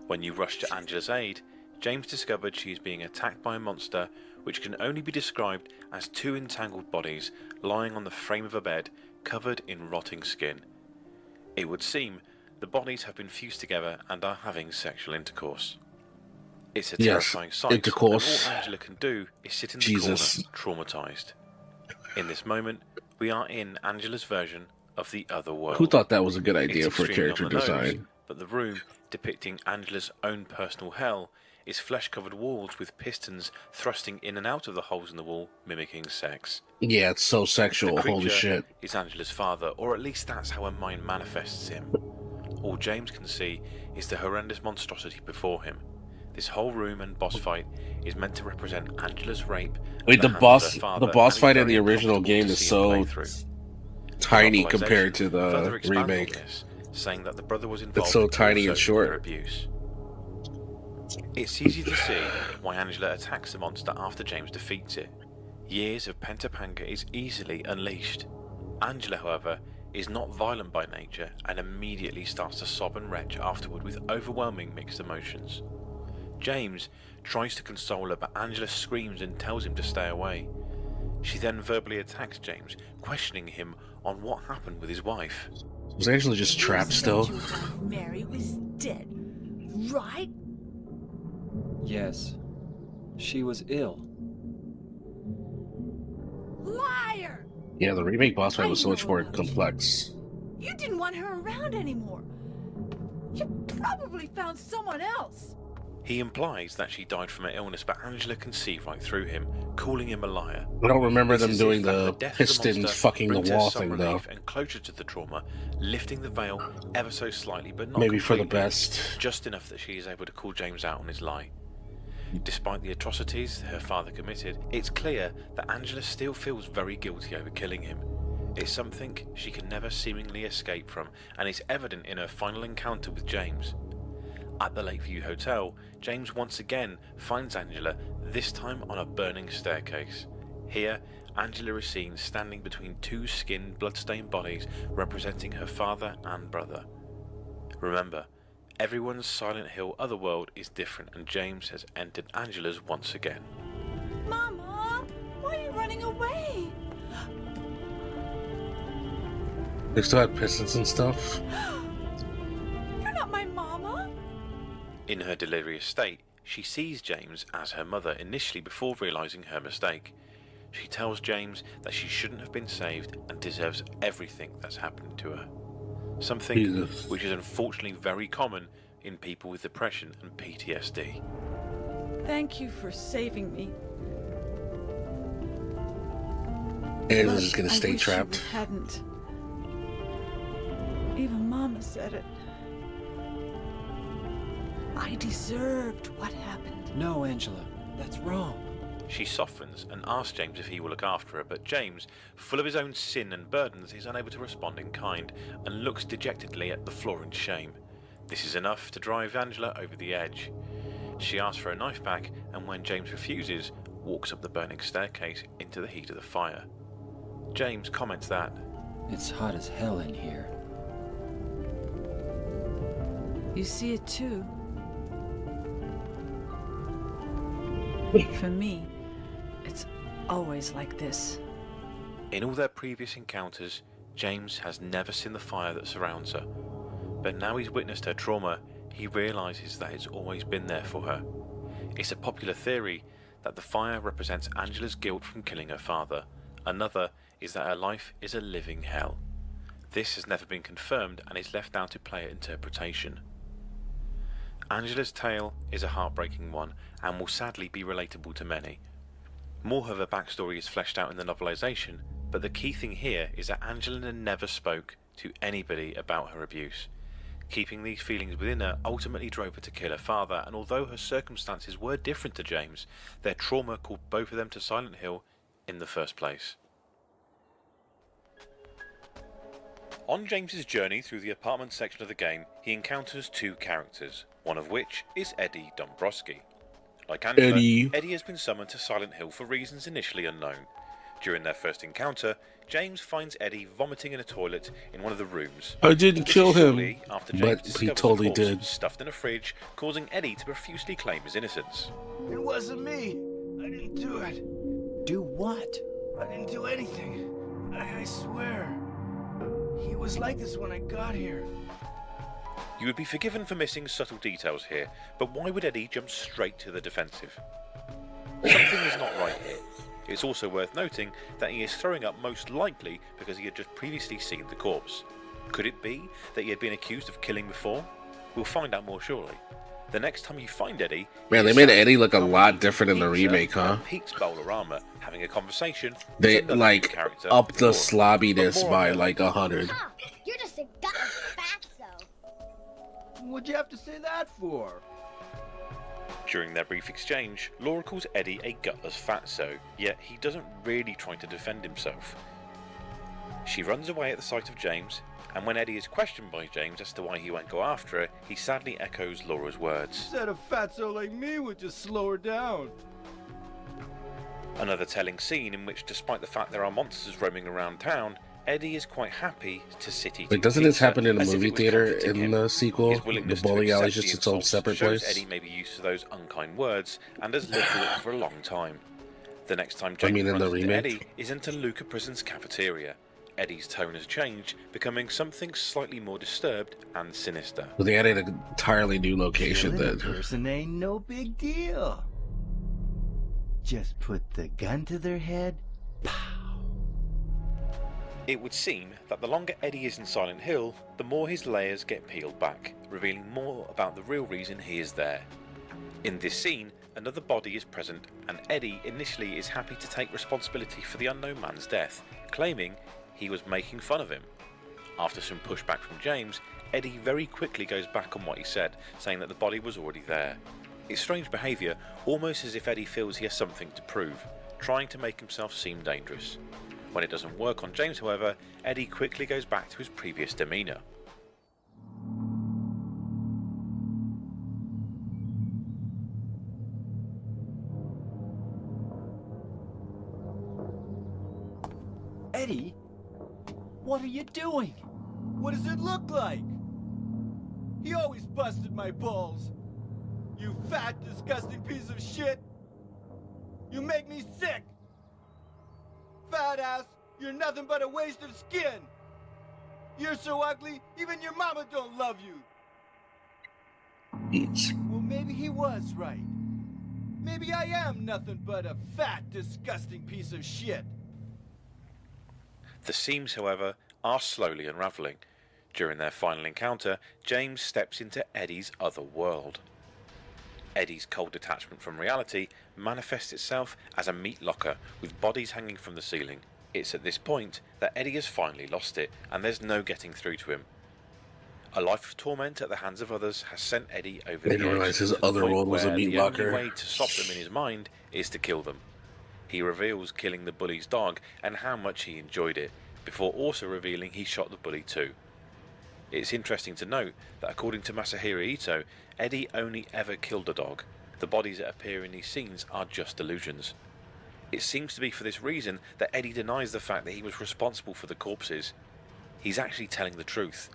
When you rush to Angela's aid, James discovered she is being attacked by a monster which can only be described as two entangled bodies lying on the frame of a bed covered in rotting skin. It would seem the bodies have been fused together and are having sexual intercourse. It's a terrifying sight, intercourse. and all Angela can do is sit in the Jesus. corner, traumatized. In this moment, we are in Angela's version of the other world. Who thought that was a good idea It's for extremely character on the nose, design? but the room depicting Angela's own personal hell is flesh-covered walls with pistons thrusting in and out of the holes in the wall, mimicking sex. Yeah, it's so sexual. The Holy creature shit. is Angela's father, or at least that's how her mind manifests him. All James can see is the horrendous monstrosity before him. This whole room and boss fight is meant to represent Angela's rape. Wait, the boss fight in the original game is so tiny compared to the remake. Saying that the brother was involved It's so tiny and short. in abuse. It's easy to see why Angela attacks the monster after James defeats it. Years of pent-up anger is easily unleashed. Angela, however, is not violent by nature and immediately starts to sob and retch afterward with overwhelming mixed emotions. James tries to console her, but Angela screams and tells him to stay away. She then verbally attacks James, questioning him on what happened with his wife. Was Angela just trapped still? Mary was dead, right? Yes. She was ill. Liar! Yeah, the remake boss fight was so much more complex. You didn't want her around anymore. You probably found someone else. He implies that she died from an illness, but Angela can see right through him, calling him a liar. I don't remember It's them as doing if that the death of pistons monster fucking the brings her wall some thing, though. relief and closure to the trauma, lifting the veil ever so slightly, but not Maybe for the completely, best. just enough that she is able to call James out on his lie. Despite the atrocities her father committed, it's clear that Angela still feels very guilty over killing him. It's something she can never seemingly escape from, and it's evident in her final encounter with James. At the Lakeview Hotel, James once again finds Angela, this time on a burning staircase. Here, Angela is seen standing between two skinned, blood-stained bodies representing her father and brother. Remember, everyone's Silent Hill otherworld is different, and James has entered Angela's once again. Mama, why are you running away? They still had pistons and stuff. You're not my mama. In her delirious state, she sees James as her mother initially before realizing her mistake. She tells James that she shouldn't have been saved and deserves everything that's happened to her. Something Jesus. which is unfortunately very common in people with depression and PTSD. Thank you for saving me. Angela's just gonna I stay wish trapped. You hadn't. Even Mama said it. I deserved what happened. No, Angela, that's wrong. She softens and asks James if he will look after her, but James, full of his own sin and burdens, is unable to respond in kind and looks dejectedly at the floor in shame. This is enough to drive Angela over the edge. She asks for a knife back, and when James refuses, walks up the burning staircase into the heat of the fire. James comments that, It's hot as hell in here. You see it too. For me, it's always like this. in all their previous encounters, James has never seen the fire that surrounds her. But now he's witnessed her trauma, he realises that it's always been there for her. It's a popular theory that the fire represents Angela's guilt from killing her father. Another is that her life is a living hell. This has never been confirmed and is left down to player interpretation. Angela's tale is a heartbreaking one and will sadly be relatable to many. More of her backstory is fleshed out in the novelisation, but the key thing here is that Angela never spoke to anybody about her abuse. Keeping these feelings within her ultimately drove her to kill her father, and although her circumstances were different to James, their trauma called both of them to Silent Hill in the first place. On James's journey through the apartment section of the game, he encounters two characters, one of which is Eddie Dombrowski. Like Angela, Eddie has been summoned to Silent Hill for reasons initially unknown. During their first encounter, James finds Eddie vomiting in a toilet in one of the rooms. I didn't kill him, after James but he totally did. Stuffed in a fridge, causing Eddie to profusely claim his innocence. It wasn't me. I didn't do it. Do what? I didn't do anything. I swear. He was like this when I got here. You would be forgiven for missing subtle details here, but why would Eddie jump straight to the defensive? Something is not right here. It's also worth noting that he is throwing up most likely because he had just previously seen the corpse. Could it be that he had been accused of killing before? We'll find out more shortly. The next time you find Eddie... Man, they made Eddie look a lot different in the remake, huh? Pete's bowler armor, having a conversation... They, like, upped the slobbiness by, like, 100. Huh, you're just a gut of fatso. What'd you have to say that for? During their brief exchange, Laura calls Eddie a gutless fatso, yet he doesn't really try to defend himself. She runs away at the sight of James, and when Eddie is questioned by James as to why he won't go after her, he sadly echoes Laura's words. Said a fatso like me would just slow her down. Another telling scene in which, despite the fact there are monsters roaming around town, Eddie is quite happy to sit eating. Wait, doesn't this happen in a movie theater in the sequel? The bowling alley is just its own separate place? Eddie may be used to those unkind words and has lived with it for a long time. The next time James runs into Eddie is into Luca Prison's cafeteria. Eddie's tone has changed, becoming something slightly more disturbed and sinister. Well, they added an entirely new location then. Person ain't no big deal. Just put the gun to their head. It would seem that the longer Eddie is in Silent Hill, the more his layers get peeled back, revealing more about the real reason he is there. In this scene, another body is present, and Eddie initially is happy to take responsibility for the unknown man's death, claiming he was making fun of him. After some pushback from James, Eddie very quickly goes back on what he said, saying that the body was already there. It's strange behaviour, almost as if Eddie feels he has something to prove, trying to make himself seem dangerous. When it doesn't work on James, however, Eddie quickly goes back to his previous demeanour. Eddie? What are you doing? What does it look like? He always busted my balls. You fat, disgusting piece of shit. You make me sick. Fat ass, you're nothing but a waste of skin. You're so ugly, even your mama don't love you. Well, maybe he was right. Maybe I am nothing but a fat, disgusting piece of shit. The seams, however, are slowly unravelling. During their final encounter, James steps into Eddie's other world. Eddie's cold detachment from reality manifests itself as a meat locker with bodies hanging from the ceiling. It's at this point that Eddie has finally lost it, and there's no getting through to him. A life of torment at the hands of others has sent Eddie over the edge. Didn't realize his other world was a meat locker. The only way to stop them in his mind is to kill them. He reveals killing the bully's dog and how much he enjoyed it, before also revealing he shot the bully too. It's interesting to note that according to Masahiro Ito, Eddie only ever killed a dog. The bodies that appear in these scenes are just illusions. It seems to be for this reason that Eddie denies the fact that he was responsible for the corpses. He's actually telling the truth.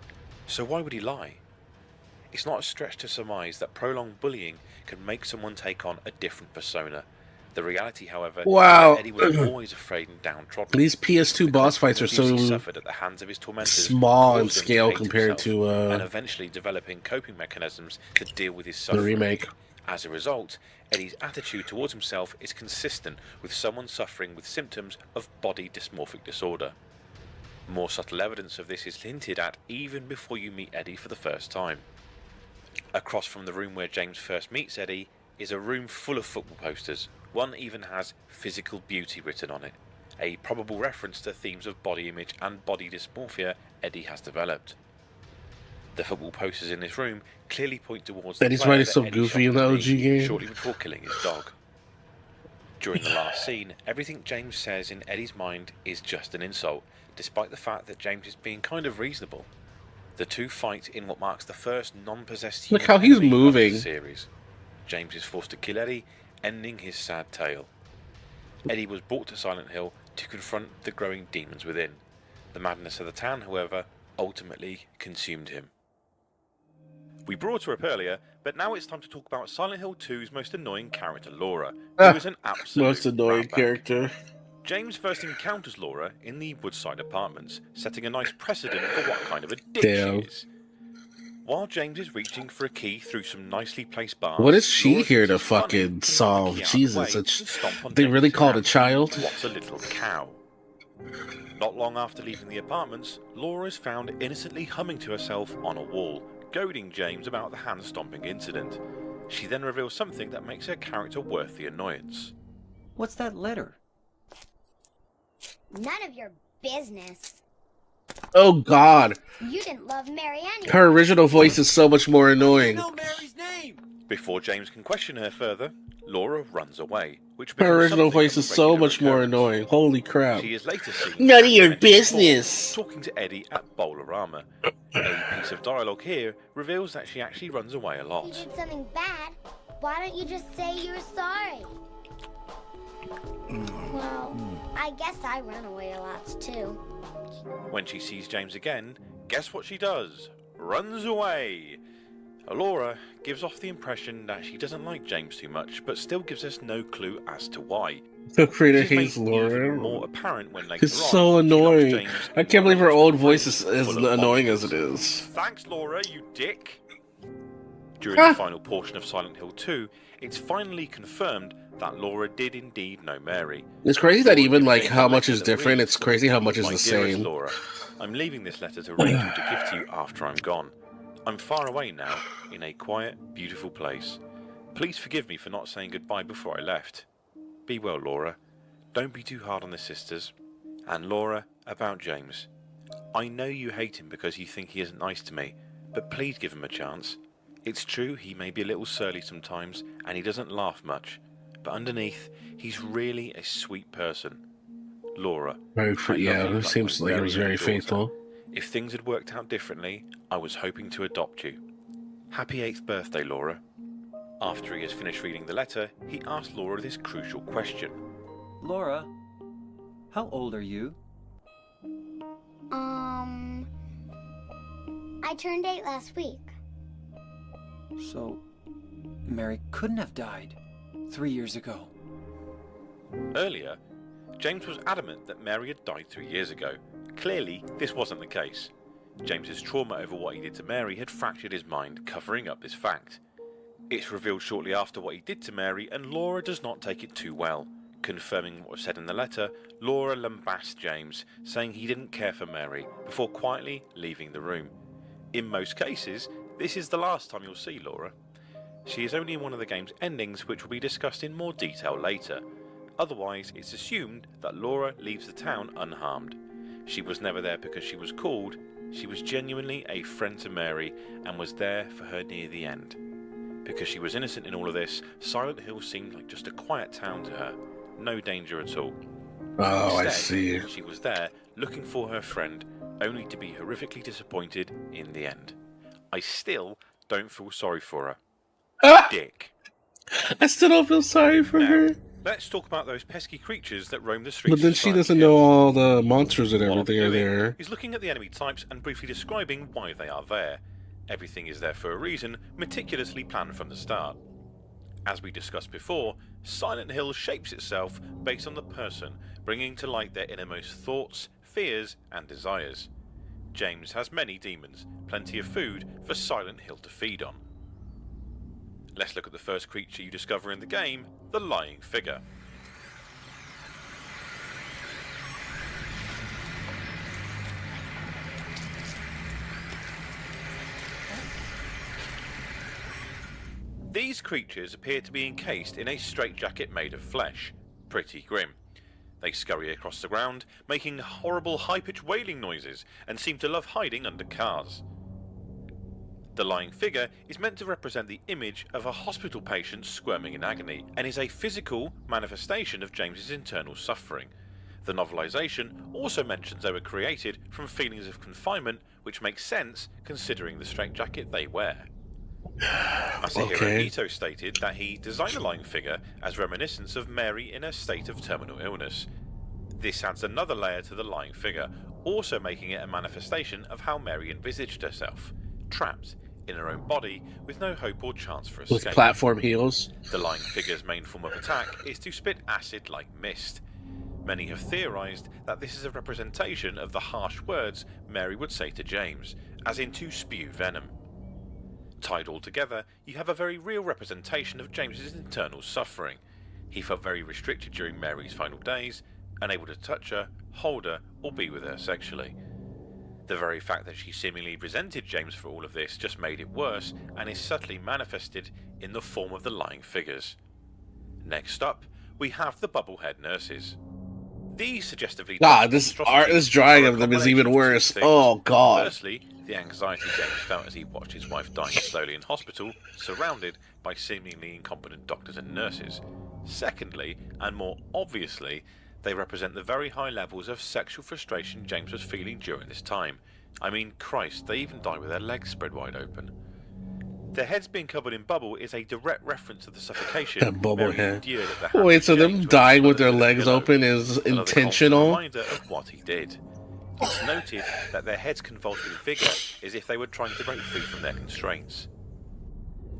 So why would he lie? It's not a stretch to surmise that prolonged bullying can make someone take on a different persona. The reality, however, is that Eddie was always afraid and downtrodden. These PS2 boss fights are so suffered at the hands of his tormentors, small in scale compared to and eventually developing coping mechanisms to deal with his suffering. The remake. As a result, Eddie's attitude towards himself is consistent with someone suffering with symptoms of body dysmorphic disorder. More subtle evidence of this is hinted at even before you meet Eddie for the first time. Across from the room where James first meets Eddie is a room full of football posters. One even has physical beauty written on it, a probable reference to themes of body image and body dysmorphia Eddie has developed. The football posters in this room clearly point towards Eddie's writing so goofy in the OG game. Shortly before killing his dog. During the last scene, everything James says in Eddie's mind is just an insult, despite the fact that James is being kind of reasonable. The two fight in what marks the first non-possessed human Look how he's enemy of moving. the series. James is forced to kill Eddie, ending his sad tale. Eddie was brought to Silent Hill to confront the growing demons within. The madness of the town, however, ultimately consumed him. We brought her up earlier, but now it's time to talk about Silent Hill 2's most annoying character, Laura, who is an absolute Most annoying ratbag. character. James first encounters Laura in the Woodside apartments, setting a nice precedent for what kind of a dick Damn. she is. While James is reaching for a key through some nicely placed bars, What is she Laura here to thinks it's funny fucking to knock the solve? key out of Jesus, the way it's, and stomp on they really James's called a hand. child? What's a little cow? Not long after leaving the apartments, Laura is found innocently humming to herself on a wall, goading James about the hand-stomping incident. She then reveals something that makes her character worth the annoyance. What's that letter? None of your business. Oh God. You didn't love Mary anyway. Her original voice is so much more annoying. know Mary's name. Before James can question her further, Laura runs away, which Her becomes original something voice of a is so regular much more occurrence. annoying. Holy crap. She is later seen None of as your mentioned before, business. talking to Eddie at Bowl-O-Rama. A piece of dialogue here reveals that she actually runs away a If lot. you did something bad, why don't you just say you're sorry? Well, I guess I run away a lot too. When she sees James again, guess what she does? Runs away! Laura gives off the impression that she doesn't like James too much, but still gives us no clue as to why. The creator This is hates made even Laura. more apparent when later It's on, so she knocks annoying. James I can't believe her into old a voice place is as full of annoying as monsters. it is. Thanks, Laura, you dick! During the final portion of Silent Hill 2, it's finally confirmed that Laura did indeed know Mary. It's crazy that Laura even gives like James how a much letter is that different. reads, It's crazy how much is "My the dearest same. Laura, I'm leaving this letter to Rachel to give to you after I'm gone. I'm far away now, in a quiet, beautiful place. Please forgive me for not saying goodbye before I left. Be well, Laura. Don't be too hard on the sisters. And Laura, about James. I know you hate him because you think he isn't nice to me, but please give him a chance. It's true he may be a little surly sometimes, and he doesn't laugh much, but underneath, he's really a sweet person. Laura, Very, I love yeah, you it seems my like it was very very own daughter. faithful. If things had worked out differently, I was hoping to adopt you. Happy 8th birthday, Laura. After he has finished reading the letter, he asks Laura this crucial question. Laura, how old are you? I turned 8 last week. So, Mary couldn't have died 3 years ago. Earlier, James was adamant that Mary had died 3 years ago. Clearly, this wasn't the case. James's trauma over what he did to Mary had fractured his mind, covering up this fact. It's revealed shortly after what he did to Mary, and Laura does not take it too well. Confirming what was said in the letter, Laura lambasts James, saying he didn't care for Mary, before quietly leaving the room. In most cases, this is the last time you'll see Laura. She is only in one of the game's endings, which will be discussed in more detail later. Otherwise, it's assumed that Laura leaves the town unharmed. She was never there because she was called. She was genuinely a friend to Mary and was there for her near the end. Because she was innocent in all of this, Silent Hill seemed like just a quiet town to her. No danger at all. Oh, I Instead, see. she was there looking for her friend, only to be horrifically disappointed in the end. I still don't feel sorry for her. Dick. I still don't feel sorry for her. Let's talk about those pesky creatures that roam the streets. But then of she Silent doesn't Hill. know all the monsters and What I'll be everything are doing there. is looking at the enemy types and briefly describing why they are there. Everything is there for a reason, meticulously planned from the start. As we discussed before, Silent Hill shapes itself based on the person, bringing to light their innermost thoughts, fears, and desires. James has many demons, plenty of food for Silent Hill to feed on. Let's look at the first creature you discover in the game, the Lying Figure. These creatures appear to be encased in a straitjacket made of flesh. Pretty grim. They scurry across the ground, making horrible high-pitched wailing noises, and seem to love hiding under cars. The lying figure is meant to represent the image of a hospital patient squirming in agony, and is a physical manifestation of James's internal suffering. The novelisation also mentions they were created from feelings of confinement, which makes sense considering the straitjacket they wear. Masahiro Ito stated that he designed the lying figure as reminiscence of Mary in a state of terminal illness. This adds another layer to the lying figure, also making it a manifestation of how Mary envisaged herself, trapped in her own body with no hope or chance for escape. With platform heels. The lying figure's main form of attack is to spit acid like mist. Many have theorised that this is a representation of the harsh words Mary would say to James, as in to spew venom. Tied all together, you have a very real representation of James's internal suffering. He felt very restricted during Mary's final days, unable to touch her, hold her, or be with her sexually. The very fact that she seemingly resented James for all of this just made it worse, and is subtly manifested in the form of the lying figures. Next up, we have the bubblehead nurses. These suggestively... this drawing of them is even worse. Oh, God. Firstly, the anxiety James felt as he watched his wife dying slowly in hospital, surrounded by seemingly incompetent doctors and nurses. Secondly, and more obviously, they represent the very high levels of sexual frustration James was feeling during this time. I mean, Christ, they even die with their legs spread wide open. Their heads being covered in bubble is a direct reference to the suffocation that bubble head. At Wait, so them dying with their legs open is intentional? Reminder of what he did. It's noted that their heads convulsed with vigour as if they were trying to break free from their constraints.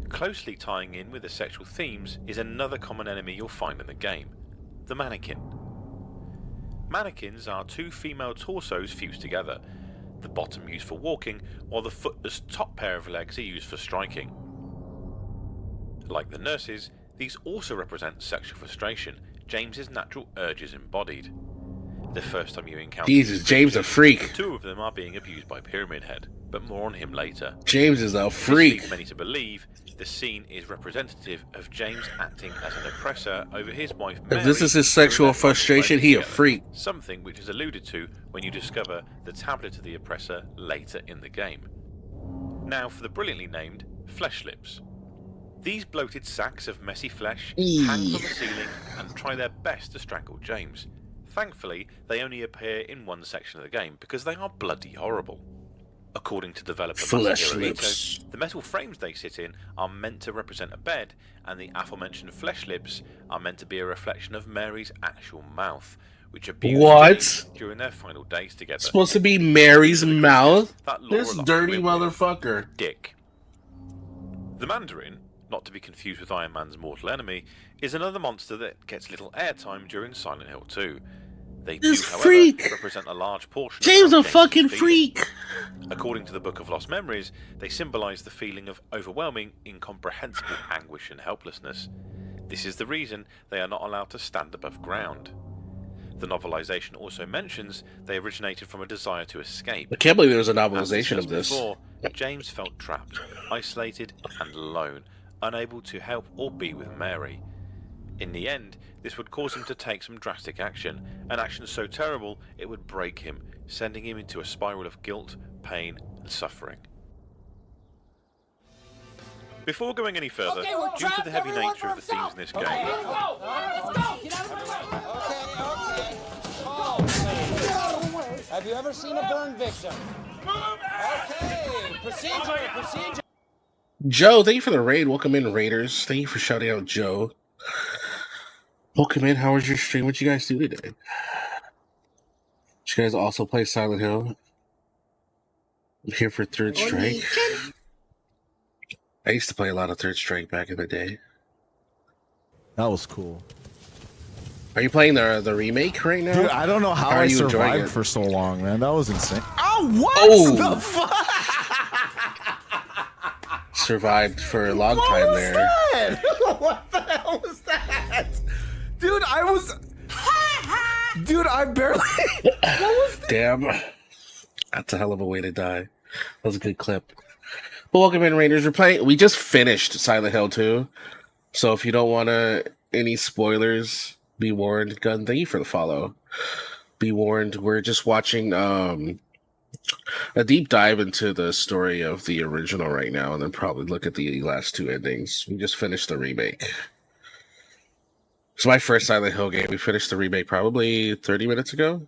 Closely tying in with the sexual themes is another common enemy you'll find in the game, the mannequin. Mannequins are two female torsos fused together, the bottom used for walking, while the footless top pair of legs are used for striking. Like the nurses, these also represent sexual frustration, James's natural urges embodied. The first time you encounter Jesus, James a freak. Two of them are being abused by Pyramid Head, but more on him later. James is a freak. This leads many to believe the scene is representative of James acting as an oppressor over his wife Mary. If this is his sexual frustration, he a freak. Something which is alluded to when you discover the tablet of the oppressor later in the game. Now for the brilliantly named Flesh Lips. These bloated sacks of messy flesh hang from the ceiling and try their best to strangle James. Thankfully, they only appear in one section of the game because they are bloody horrible. According to developer Masahiro Ito, the metal frames they sit in are meant to represent a bed, and the aforementioned flesh lips are meant to be a reflection of Mary's actual mouth, which abused James during their final days together. It's supposed to be Mary's mouth? This dirty motherfucker. Dick. The Mandarin, not to be confused with Iron Man's mortal enemy, is another monster that gets little airtime during Silent Hill 2. They do, however, represent a large portion James of a fucking freak! According to the Book of Lost Memories, they symbolise the feeling of overwhelming, incomprehensible anguish and helplessness. This is the reason they are not allowed to stand above ground. The novelisation also mentions they originated from a desire to escape. I can't believe there was a novelisation of this. Before, James felt trapped, isolated and alone, unable to help or be with Mary. In the end, this would cause him to take some drastic action, an action so terrible it would break him, sending him into a spiral of guilt, pain and suffering. Before going any further, due to the heavy nature of the themes in this game... Have you ever seen a burn victim? Okay, procedure. Joe, thank you for the raid. Welcome in, Raiders. Thank you for shouting out Joe. Welcome in. How was your stream? What you guys do today? Did you guys also play Silent Hill? I'm here for Third Strike. I used to play a lot of Third Strike back in the day. That was cool. Are you playing the remake right now? Dude, I don't know how I survived for so long, man. That was insane. Oh, what the fuck? Survived for a long time there. That? What the hell was that? Dude, Dude, I barely... What was that? Damn. That's a hell of a way to die. That was a good clip. Well, welcome in, Raiders. We just finished Silent Hill 2. So if you don't want any spoilers, be warned. Gun, thank you for the follow. Be warned. We're just watching a deep dive into the story of the original right now, and then probably look at the last two endings. We just finished the remake. It's my first Silent Hill game. We finished the remake probably 30 minutes ago.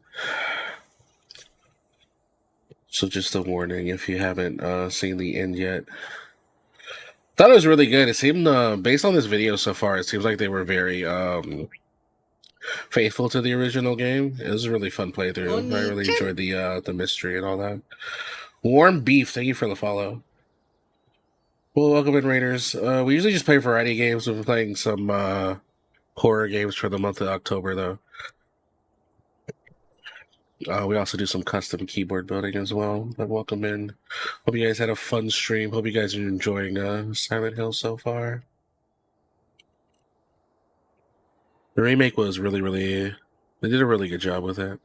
So just a warning if you haven't seen the end yet. Thought it was really good. It seemed, based on this video so far, it seems like they were very faithful to the original game. It was a really fun playthrough. I really enjoyed the mystery and all that. Warm Beef, thank you for the follow. Well, welcome in, Raiders. We usually just play variety games. We've been playing some horror games for the month of October, though. We also do some custom keyboard building as well. But welcome in. Hope you guys had a fun stream. Hope you guys are enjoying Silent Hill so far. The remake was really, they did a really good job with it.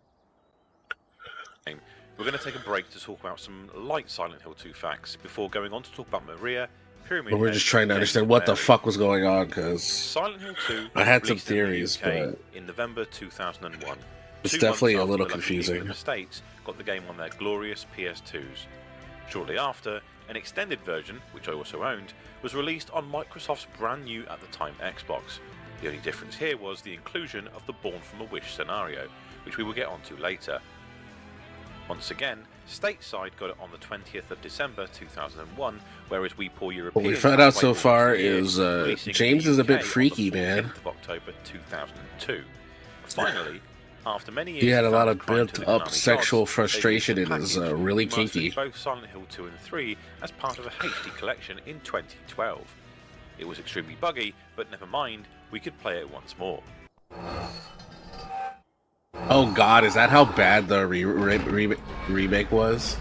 We're going to take a break to talk about some light Silent Hill 2 facts before going on to talk about Maria, Pyramid But we're Head, just trying to and understand what the Mary. fuck was going on, because Silent Hill 2 I had some released in the theories, UK but in November 2001. it's 2 definitely months a after little the lucky people confusing. in the States got the game on their glorious PS2s. Shortly after, an extended version, which I also owned, was released on Microsoft's brand new at the time Xbox. The only difference here was the inclusion of the Born from a Wish scenario, which we will get onto later. Once again, Stateside got it on the 20th of December 2001, whereas we poor Europeans... What we found out so waited far a year, is releasing James in is the a bit UK on freaky, the man. 14th of October 2002. Finally, after many years He had a lot of fans trying to live built-up Konami sexual gods, they released a frustration and is package really mastering kinky. both Silent Hill 2 and 3 as part of a HD collection in 2012. It was extremely buggy, but never mind, we could play it once more. Oh god, is that how bad the remake was?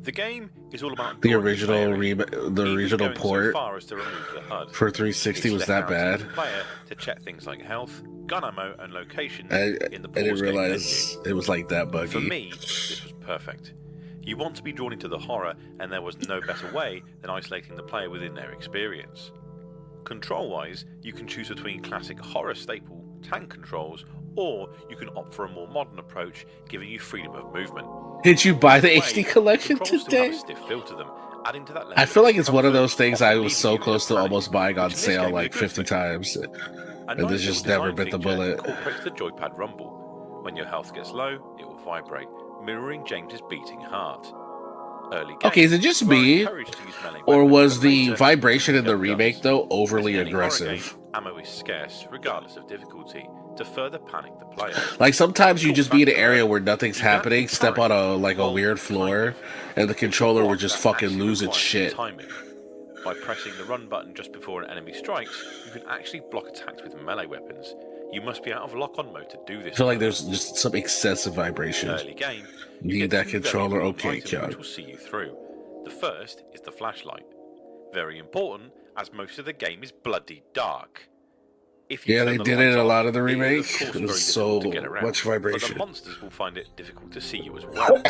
The game is all about The original original going port so far as to remove the HUD. for 360 It's was left that down to bad? the player to check things like health, gun ammo, and locations I in the didn't pause game realize menu. it was like that buggy. For me, this was perfect. You want to be drawn into the horror, and there was no better way than isolating the player within their experience. Control-wise, you can choose between classic horror staple tank controls, or you can opt for a more modern approach, giving you freedom of movement. Did you buy the Either way, HD collection controls still have today? a stiff feel to them, adding to that level I feel of like it's one of comfort, those things I often was leaving so you in a close to panic, almost buying on which in this sale game is a like good 50 thing. times. A And this nice just little never design bit the feature bullet. incorporates the joypad rumble. When your health gets low, it will vibrate, mirroring James's beating heart. Early Okay, is it just you are me? encouraged to use melee Or weapons, was but the later, vibration in the pick up remake, guns. though, As overly in any horror aggressive? game, ammo is scarce, regardless of difficulty, to further panic the player. Like, sometimes you Cool just be in an factor, area though, where nothing's is that happening, step on a well, weird floor, and the controller would just fucking actually lose its requires shit. timing. By pressing the run button just before an enemy strikes, you can actually block attacks with melee weapons. You must be out of lock-on mode to do this. I feel like there's just some excessive vibration. Early game, Need that controller? Okay, items John. which will see you through. The first is the flashlight. Very important, as most of the game is bloody dark. If you Yeah, turn they the did it in lights a off, lot of the it is, remake. of course, It very was difficult so to get around, much but vibration. the monsters will find it difficult to see you as well.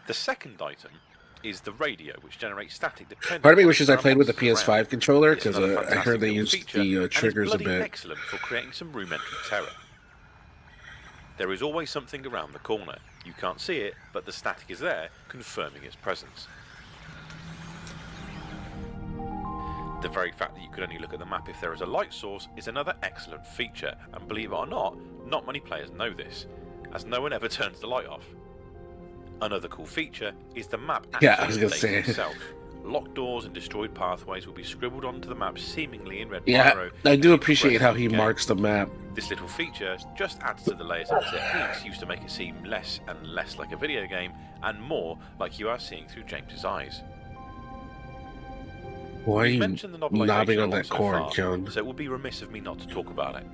The second item is the radio, which generates static depending Part of me on wishes I played with the monsters around. PS5 controller, It's because another I fantastic heard they little used feature, the and is triggers a bloody bit. excellent for creating some room entry terror. There is always something around the corner. You can't see it, but the static is there, confirming its presence. The very fact that you can only look at the map if there is a light source is another excellent feature, and believe it or not many players know this, as no one ever turns the light off. Another cool feature is the map actually Yeah, I was gonna updating say. itself. Locked doors and destroyed pathways will be scribbled onto the map seemingly in red Yeah, biro I as do you appreciate progress how through he the game. marks the map. This little feature just adds to the layers of techniques used to make it seem less and less like a video game and more like you are seeing through James's eyes. Why are We've you mentioned the novelisation knobbing a on lot that so corn, far, Joan? so it would be remiss of me not to talk about it.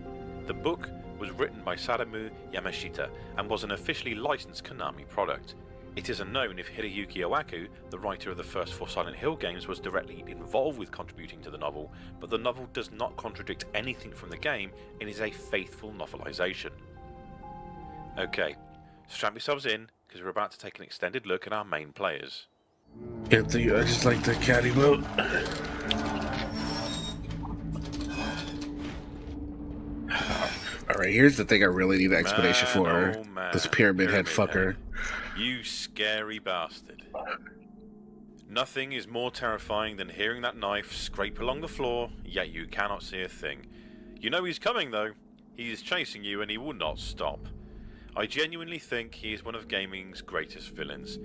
The book was written by Sadamu Yamashita and was an officially licensed Konami product. It is unknown if Hideyuki Owaku, the writer of the first 4 Silent Hill games, was directly involved with contributing to the novel, but the novel does not contradict anything from the game and is a faithful novelization. Okay, strap yourselves in, because we're about to take an extended look at our main players. I just like the caddy boat. Alright, here's the thing I really need an explanation for. This pyramid head fucker. You scary bastard. Nothing is more terrifying than hearing that knife scrape along the floor, yet you cannot see a thing. You know he's coming though. He is chasing you and he will not stop. I genuinely think he is one of gaming's greatest villains.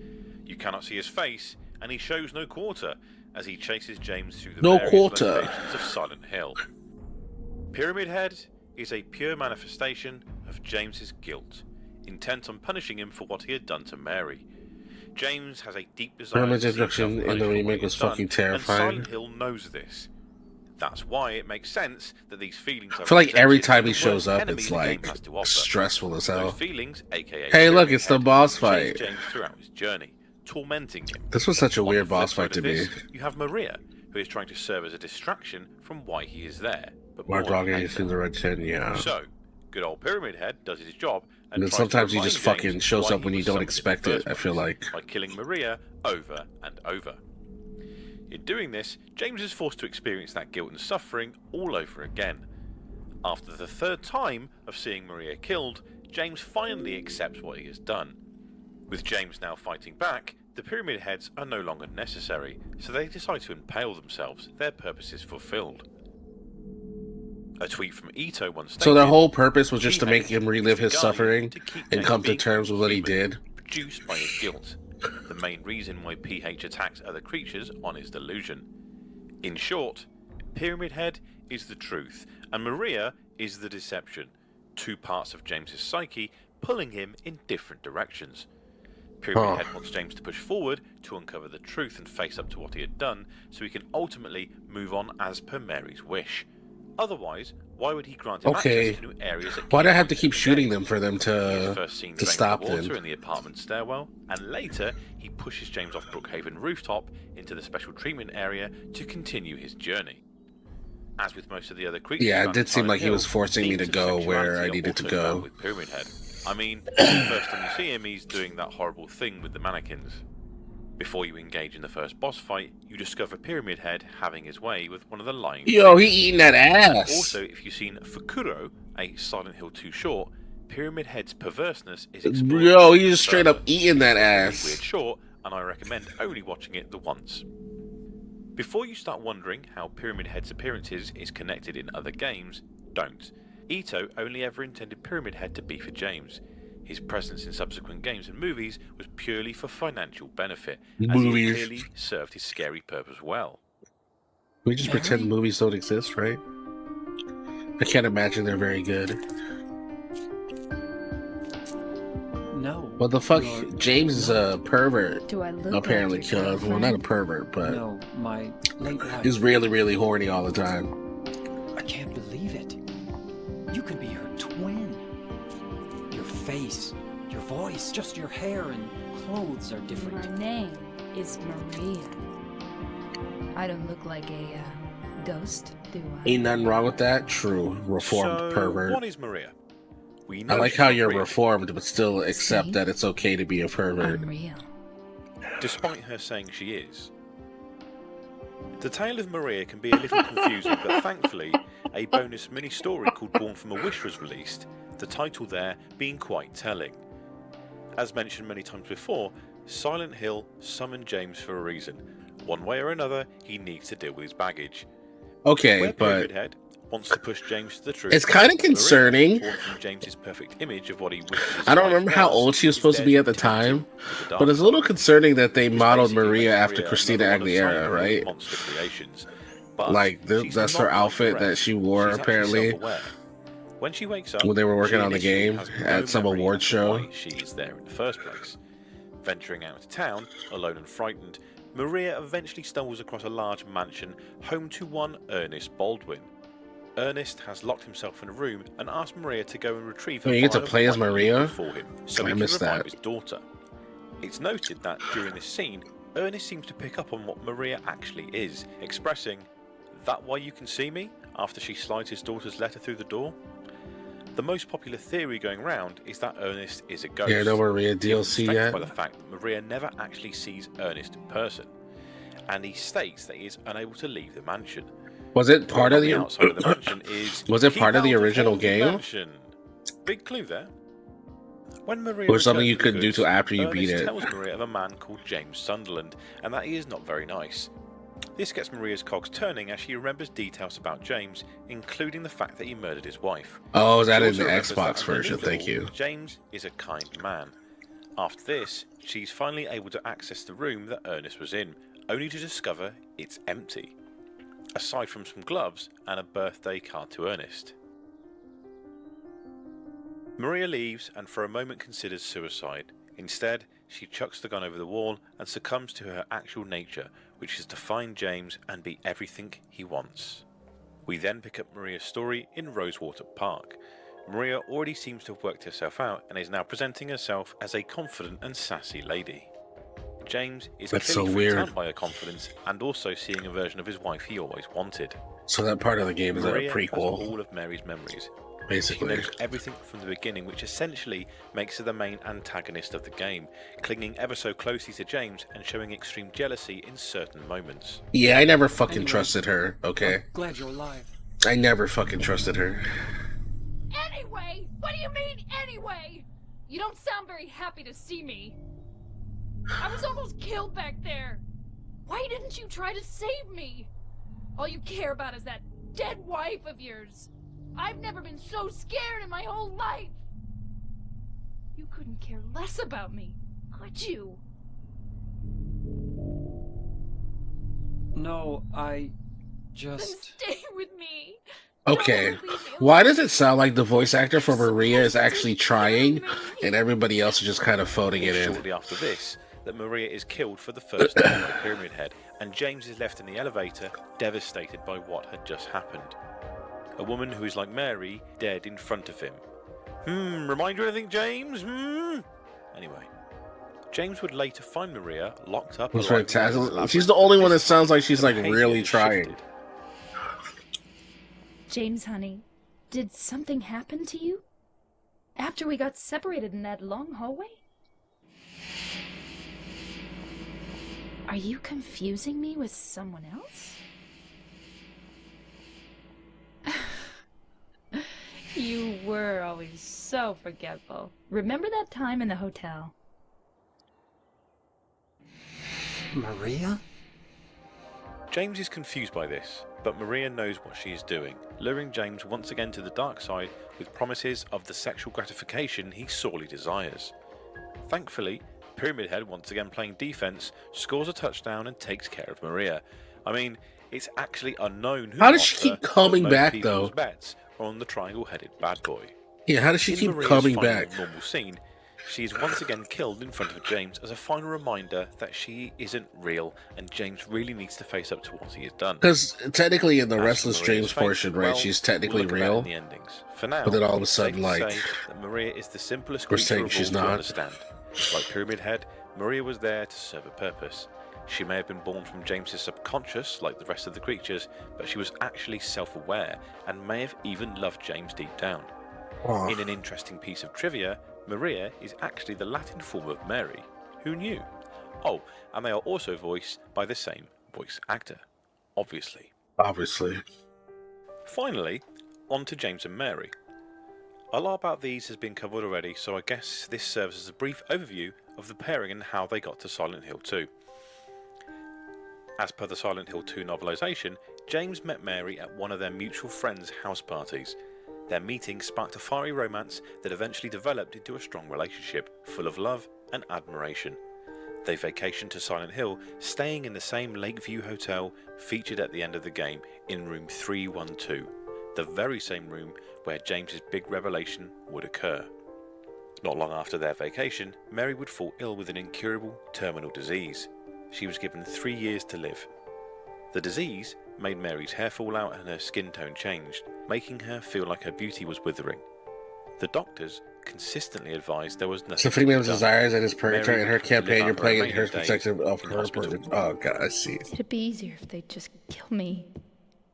You cannot see his face, and he shows no quarter as he chases James through the various locations of Silent Hill. Pyramid Head is a pure manifestation of James's guilt, intent on punishing him for what he had done to Mary. James has a deep desire Pyramid's to introduction in the remake was fucking terrifying. And Silent Hill knows this. That's why it makes sense that these feelings I feel like every time he shows up, it's like stressful as hell. Feelings, aka hey, look, it's the boss fight. James throughout his journey, tormenting him. This was such a weird boss fight to me. You have Maria, who is trying to serve as a distraction from why he is there. But Mark Doggy is in the red tent, yeah. So, good old Pyramid Head does his job, and then sometimes he just fucking shows up when you don't expect it, I feel like. By killing Maria over and over. In doing this, James is forced to experience that guilt and suffering all over again. After the third time of seeing Maria killed, James finally accepts what he has done. With James now fighting back, the Pyramid Heads are no longer necessary, so they decide to impale themselves, their purpose is fulfilled. A tweet from Ito once stated, so their whole purpose was just to make him relive his suffering and come to terms with what he did? Produced by his guilt. The main reason why PH attacks other creatures on his delusion. In short, Pyramid Head is the truth, and Maria is the deception. Two parts of James's psyche pulling him in different directions. Pyramid Head wants James to push forward to uncover the truth and face up to what he had done, so he can ultimately move on as per Mary's wish. Otherwise, why would he grant him access to new areas? Why do I have to keep shooting them for them to stop them? In the apartment stairwell, and later he pushes James off Brookhaven rooftop into the special treatment area to continue his journey. As with most of the other creatures, yeah, it did seem like he was forcing me to go where I needed to go. With Pyramid Head. I mean, the first time you see him, he's doing that horrible thing with the mannequins. Before you engage in the first boss fight, you discover Pyramid Head having his way with one of the lying Yo, he eating that ass! Also, if you've seen Fukuro, a Silent Hill 2 short, Pyramid Head's perverseness is explored. Yo, he's just straight up eating that ass. Weird short, and I recommend only watching it the once. Before you start wondering how Pyramid Head's appearances is connected in other games, don't. Ito only ever intended Pyramid Head to be for James. His presence in subsequent games and movies was purely for financial benefit, as he clearly served his scary purpose well. We just pretend movies don't exist, right? I can't imagine they're very good. No. What the fuck? James is a pervert. Do I look apparently, like your well, girlfriend? not a pervert, but No, my late wife. he's really, really horny all the time. I can't believe it. You could be her twin. Your face, your voice, just your hair and clothes are different. My name is Maria. I don't look like a ghost, do I? Ain't nothing wrong with that. True. Reformed pervert. What is Maria? We know I like she's how not you're real. reformed, but still accept that it's okay to be a pervert. Despite her saying she is. The tale of Maria can be a little confusing, but thankfully, a bonus mini-story called Born from a Wish was released, the title there being quite telling. As mentioned many times before, Silent Hill summoned James for a reason. One way or another, he needs to deal with his baggage. Okay, Where but Pyramid Head wants to push James to the truth. it's kind of concerning. Maria, born from James's perfect image of what he wishes his I don't life remember how was, old she was is supposed to there be at the tempt him time, to the dark but it's a little side. concerning that they Which modeled basically Maria makes after Maria Christina another one of Aguilera, Silent right? Hill's monster creations. But Like, she's that's not her like outfit the that rest. she wore, She's actually apparently, self-aware. When she wakes up, when they were working she on the initially game has no at some memory award of show. why she is there in the first place. Venturing out of town, alone and frightened, Maria eventually stumbles across a large mansion home to one Ernest Baldwin. Ernest has locked himself in a room and asked Maria to go and retrieve her Oh, you get to vial of play as white Maria? liquid for him, so I he can missed revive that. his daughter. It's noted that during this scene, Ernest seems to pick up on what Maria actually is, expressing, "That why you can see me?" after she slides his daughter's letter through the door. The most popular theory going round is that Ernest is a ghost. Yeah, no Maria given DLC strength yet. by the fact that Maria never actually sees Ernest in person, and he states that he is unable to leave the mansion. Was it part of the outside of the mansion is Was it "Keep part of the out original hell, game? mansion." Big clue there. When Maria Or something returns you with the could do goods, to after you Ernest beat it. tells Maria of a man called James Sunderland, and that he is not very nice. This gets Maria's cogs turning as she remembers details about James, including the fact that he murdered his wife. Oh, is that She in the also remembers Xbox that version? underneath it Thank all, you. James is a kind man. After this, she's finally able to access the room that Ernest was in, only to discover it's empty, aside from some gloves and a birthday card to Ernest. Maria leaves and for a moment considers suicide. Instead, she chucks the gun over the wall and succumbs to her actual nature, which is to find James and be everything he wants. We then pick up Maria's story in Rosewater Park. Maria already seems to have worked herself out and is now presenting herself as a confident and sassy lady. James is That's clearly so freaked weird. out by her confidence and also seeing a version of his wife he always wanted. So that part of the game is Maria a has prequel, all of Mary's memories. basically. She knows everything from the beginning, which essentially makes her the main antagonist of the game, clinging ever so closely to James and showing extreme jealousy in certain moments. Yeah, I never fucking trusted her, okay? Glad you're alive. I never fucking trusted her. Anyway? What do you mean, anyway? You don't sound very happy to see me. I was almost killed back there. Why didn't you try to save me? All you care about is that dead wife of yours. I've never been so scared in my whole life. You couldn't care less about me, could you? No, I Then just... stay with me. Okay, why does it sound like the voice actor for Maria is actually trying and everybody else is just kind of phoning it in? Shortly after this, that Maria is killed for the first time by Pyramid Head, and James is left in the elevator, devastated by what had just happened. A woman who is like Mary, dead in front of him. Remind you anything, James? Anyway, James would later find Maria locked up. That's alive in fantastic. Iceland. She's the only one that sounds like she's Her like behavior really has trying. shifted. James, honey, did something happen to you? After we got separated in that long hallway? Are you confusing me with someone else? You were always so forgetful. Remember that time in the hotel? Maria? James is confused by this, but Maria knows what she is doing, luring James once again to the dark side with promises of the sexual gratification he sorely desires. Thankfully, Pyramid Head, once again playing defense, scores a touchdown and takes care of Maria. I mean, it's actually unknown who How does she lost keep her, but coming most back, people's though? bets are on the triangle-headed bad boy. Yeah, how does she In keep Maria's coming final back? normal scene, she is once again killed in front of James as a final reminder that she isn't real and James really needs to face up to what he has done. Because technically in the As for Restless Maria's Dreams fate, portion, right, well, she's technically we'll look at that real. in the endings. For now, But then all of a it's sudden, safe to like, say that Maria is the simplest we're creature saying of she's all to not. understand. Like Pyramid Head, Maria was there to serve a purpose. She may have been born from James's subconscious, like the rest of the creatures, but she was actually self-aware and may have even loved James deep down. Aw. In an interesting piece of trivia, Maria is actually the Latin form of Mary. Who knew? Oh, and they are also voiced by the same voice actor, obviously. Obviously. Finally, on to James and Mary. A lot about these has been covered already, so I guess this serves as a brief overview of the pairing and how they got to Silent Hill 2. As per the Silent Hill 2 novelisation, James met Mary at one of their mutual friends' house parties. Their meeting sparked a fiery romance that eventually developed into a strong relationship, full of love and admiration. They vacationed to Silent Hill, staying in the same Lakeview hotel featured at the end of the game in room 312, the very same room where James's big revelation would occur. Not long after their vacation, Mary would fall ill with an incurable terminal disease. She was given 3 years to live. The disease made Mary's hair fall out and her skin tone changed, making her feel like her beauty was withering. The doctors consistently advised there was nothing So to be Freeman's done. desires and his purgatory Mary and her would have to live campaign, out you're her playing in remaining her days perspective of in her hospital. purgatory. Oh god, I see. It'd be easier if they'd just kill me.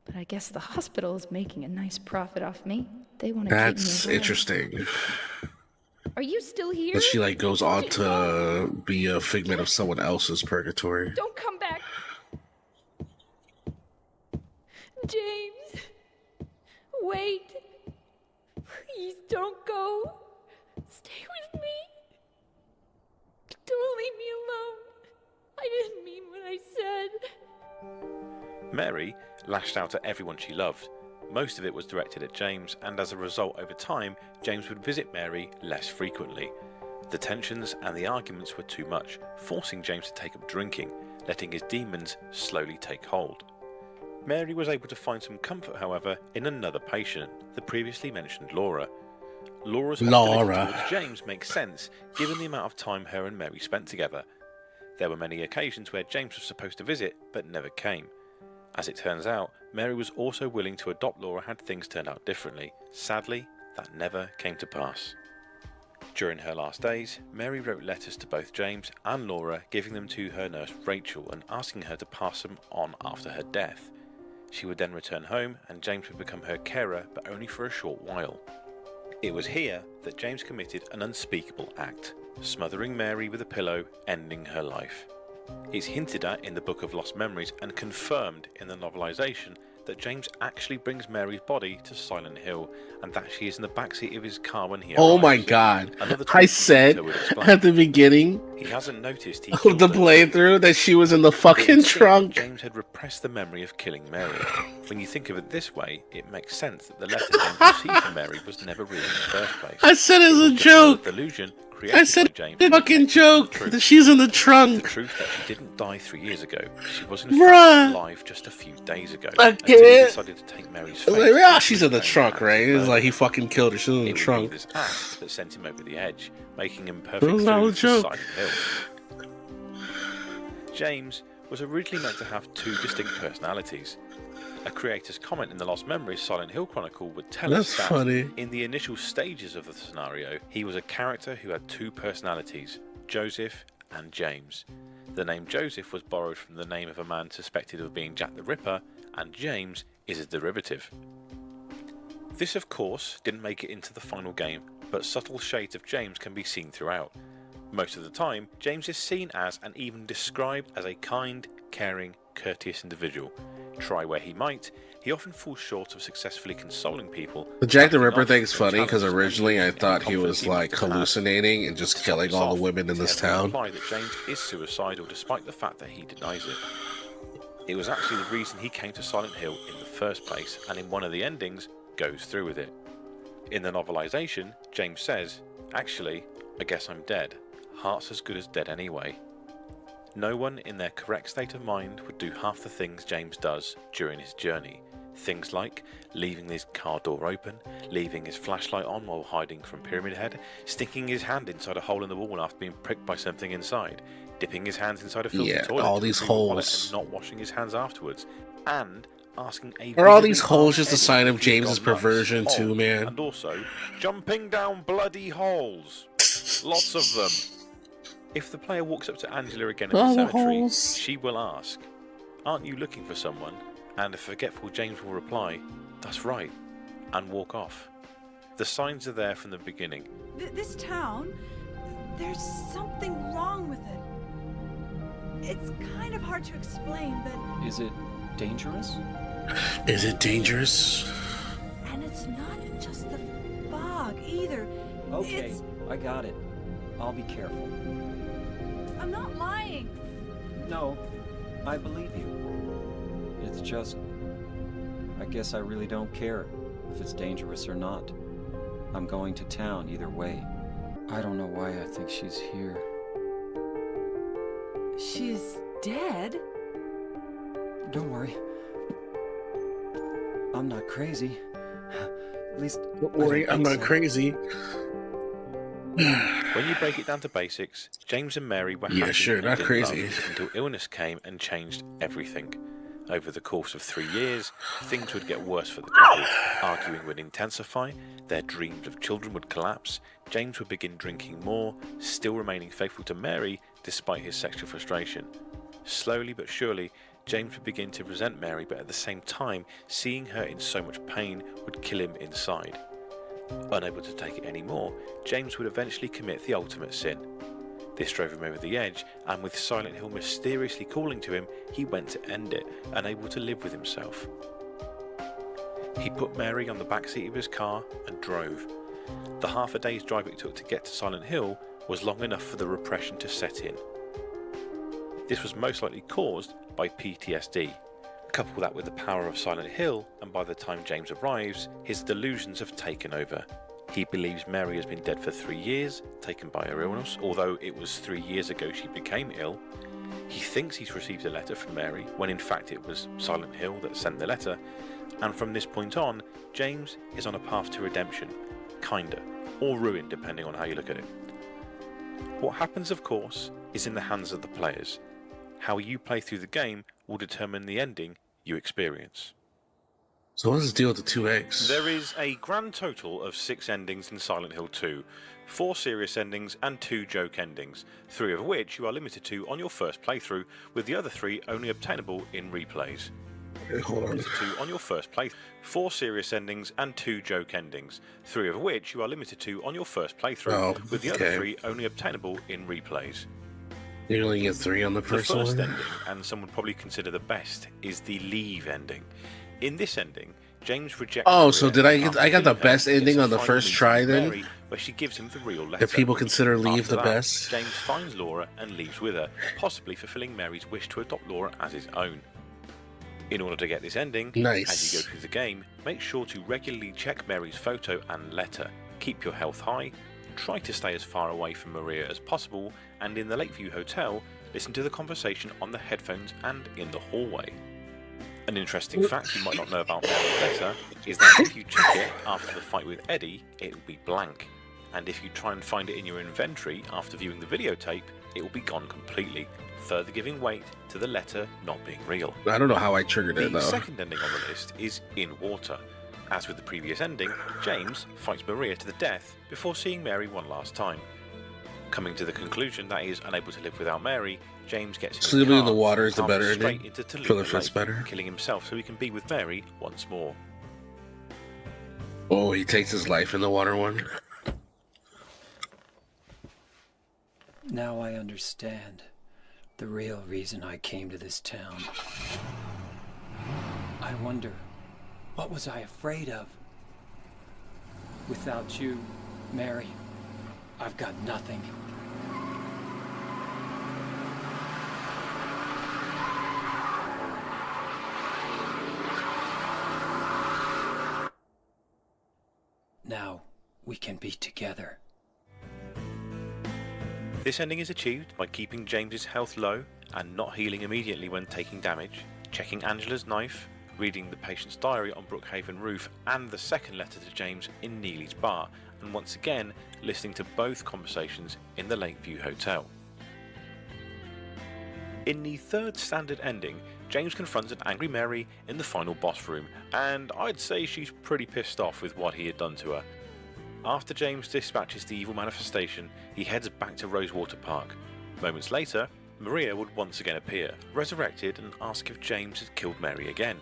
But I guess the hospital is making a nice profit off me. They want to keep me That's alive. interesting. Are you still here? That she like goes on to be a figment of someone else's purgatory. Don't come back. James. Wait. Please don't go. Stay with me. will leave me alone. I didn't mean what I said. Mary lashed out at everyone she loved. Most of it was directed at James, and as a result, over time, James would visit Mary less frequently. The tensions and the arguments were too much, forcing James to take up drinking, letting his demons slowly take hold. Mary was able to find some comfort, however, in another patient, the previously mentioned Laura. Laura's hostility towards James makes sense, given the amount of time her and Mary spent together. There were many occasions where James was supposed to visit, but never came. As it turns out, Mary was also willing to adopt Laura had things turned out differently. Sadly, that never came to pass. During her last days, Mary wrote letters to both James and Laura, giving them to her nurse Rachel and asking her to pass them on after her death. She would then return home and James would become her carer, but only for a short while. It was here that James committed an unspeakable act, smothering Mary with a pillow, ending her life. It's hinted at in the Book of Lost Memories and confirmed in the novelisation that James actually brings Mary's body to Silent Hill and that she is in the backseat of his car when he arrives. Oh my god. I said at the beginning he hasn't noticed he of the playthrough that she was in the fucking trunk. James had repressed the memory of killing Mary. When you think of it this way, it makes sense that the letter James received from Mary was never real in the first place. I said it was a joke. Delusion I said a fucking joke that she's in the trunk. The truth that she didn't die 3 years ago. She was in Bruh. fact alive just a few days ago. I Until he can't. decided to take Mary's Like, fate. yeah, she's in the trunk, right? It's like he fucking killed her. She's in the It trunk. was this act that sent him over the edge, making him It perfect was not a food for joke. Silent Hill. James was originally meant to have two distinct personalities. A creator's comment in the Lost Memories Silent Hill Chronicle would tell us that funny. in the initial stages of the scenario, he was a character who had two personalities, Joseph and James. The name Joseph was borrowed from the name of a man suspected of being Jack the Ripper, and James is a derivative. This, of course, didn't make it into the final game, but subtle shades of James can be seen throughout. Most of the time, James is seen as and even described as a kind, caring, courteous individual. Try where he might, he often falls short of successfully consoling people. The Jack the Ripper thing's funny because originally I thought he was like hallucinating and just killing all the women in this town. Imply that James is suicidal despite the fact that he denies it. It was actually the reason he came to Silent Hill in the first place, and in one of the endings, goes through with it. In the novelisation, James says, "Actually, I guess I'm dead. Heart's as good as dead anyway." No one in their correct state of mind would do half the things James does during his journey. Things like leaving his car door open, leaving his flashlight on while hiding from Pyramid Head, sticking his hand inside a hole in the wall after being pricked by something inside, dipping his hands inside a filthy toilet, all these to retrieve a wallet holes. and not washing his hands afterwards, and asking a Are all visiting these holes just a Eddie sign of if he's James's gone nuts. perversion too, man? And also, jumping down bloody holes. Lots of them. If the player walks up to Angela again in the All the cemetery, holes. she will ask, "Aren't you looking for someone?" And the forgetful James will reply, "That's right," and walk off. The signs are there from the beginning. This town, there's something wrong with it. It's kind of hard to explain, but... Is it dangerous? Is it dangerous? And it's not just the fog, either. Okay, It's... I got it. I'll be careful. I'm not lying. No, I believe you. It's just... I guess I really don't care if it's dangerous or not. I'm going to town either way. I don't know why I think she's here. She's dead? Don't worry. I'm not crazy. At least... Don't worry, I'm not crazy. When you break it down to basics, James and Mary were Yeah, happy sure, and not in crazy. love until illness came and changed everything. Over the course of 3 years, things would get worse for the couple. Arguing would intensify, their dreams of children would collapse, James would begin drinking more, still remaining faithful to Mary despite his sexual frustration. Slowly but surely, James would begin to resent Mary, but at the same time, seeing her in so much pain would kill him inside. Unable to take it anymore, James would eventually commit the ultimate sin. This drove him over the edge, and with Silent Hill mysteriously calling to him, he went to end it, unable to live with himself. He put Mary on the backseat of his car and drove. The half a day's drive it took to get to Silent Hill was long enough for the repression to set in. This was most likely caused by PTSD. Couple that with the power of Silent Hill, and by the time James arrives, his delusions have taken over. He believes Mary has been dead for 3 years, taken by her illness, although it was 3 years ago she became ill. He thinks he's received a letter from Mary, when in fact it was Silent Hill that sent the letter, and from this point on, James is on a path to redemption, kinda, or ruin depending on how you look at it. What happens, of course, is in the hands of the players. How you play through the game will determine the ending you experience. So what's the deal with the 2 eggs? There is a grand total of 6 endings in Silent Hill 2, 4 serious endings and 2 joke endings, 3 of which you are limited to on your first playthrough, with the other 3 only obtainable in replays. Hold on. 2 on your first playthrough, 4 serious endings and 2 joke endings, 3 of which you are limited to on your first playthrough, with the other 3 only obtainable in replays. You only get 3 on the first one? The first ending, and some would probably consider the best, is the leave ending. In this ending, James rejects. Oh, so did I got the best ending on the first try then? Mary, where she gives him the real letter. If people consider Leave After the that, best? James finds Laura and leaves with her, possibly fulfilling Mary's wish to adopt Laura as his own. In order to get this ending, Nice. as you go through the game, make sure to regularly check Mary's photo and letter, keep your health high, try to stay as far away from Maria as possible, and in the Lakeview Hotel, listen to the conversation on the headphones and in the hallway. An interesting fact you might not know about Mary's letter is that if you check it after the fight with Eddie, it will be blank, and if you try and find it in your inventory after viewing the videotape, it will be gone completely, further giving weight to the letter not being real. I don't know how I triggered it, though. The second ending on the list is In Water. As with the previous ending, James fights Maria to the death before seeing Mary one last time. Coming to the conclusion that he is unable to live without Mary, James gets in Sleeping in car the water is the and better straight ending? into For the Toluca first Lake, better? killing himself so he can be with Mary once more. Oh, he takes his life in the water one? Now I understand the real reason I came to this town. I wonder, what was I afraid of? Without you, Mary, I've got nothing. Now we can be together. This ending is achieved by keeping James's health low and not healing immediately when taking damage, checking Angela's knife, reading the patient's diary on Brookhaven roof and the second letter to James in Neely's bar, and once again listening to both conversations in the Lakeview Hotel. In the third standard ending, James confronts an angry Mary in the final boss room, and I'd say she's pretty pissed off with what he had done to her. After James dispatches the evil manifestation, he heads back to Rosewater Park. Moments later, Maria would once again appear, resurrected, and ask if James had killed Mary again.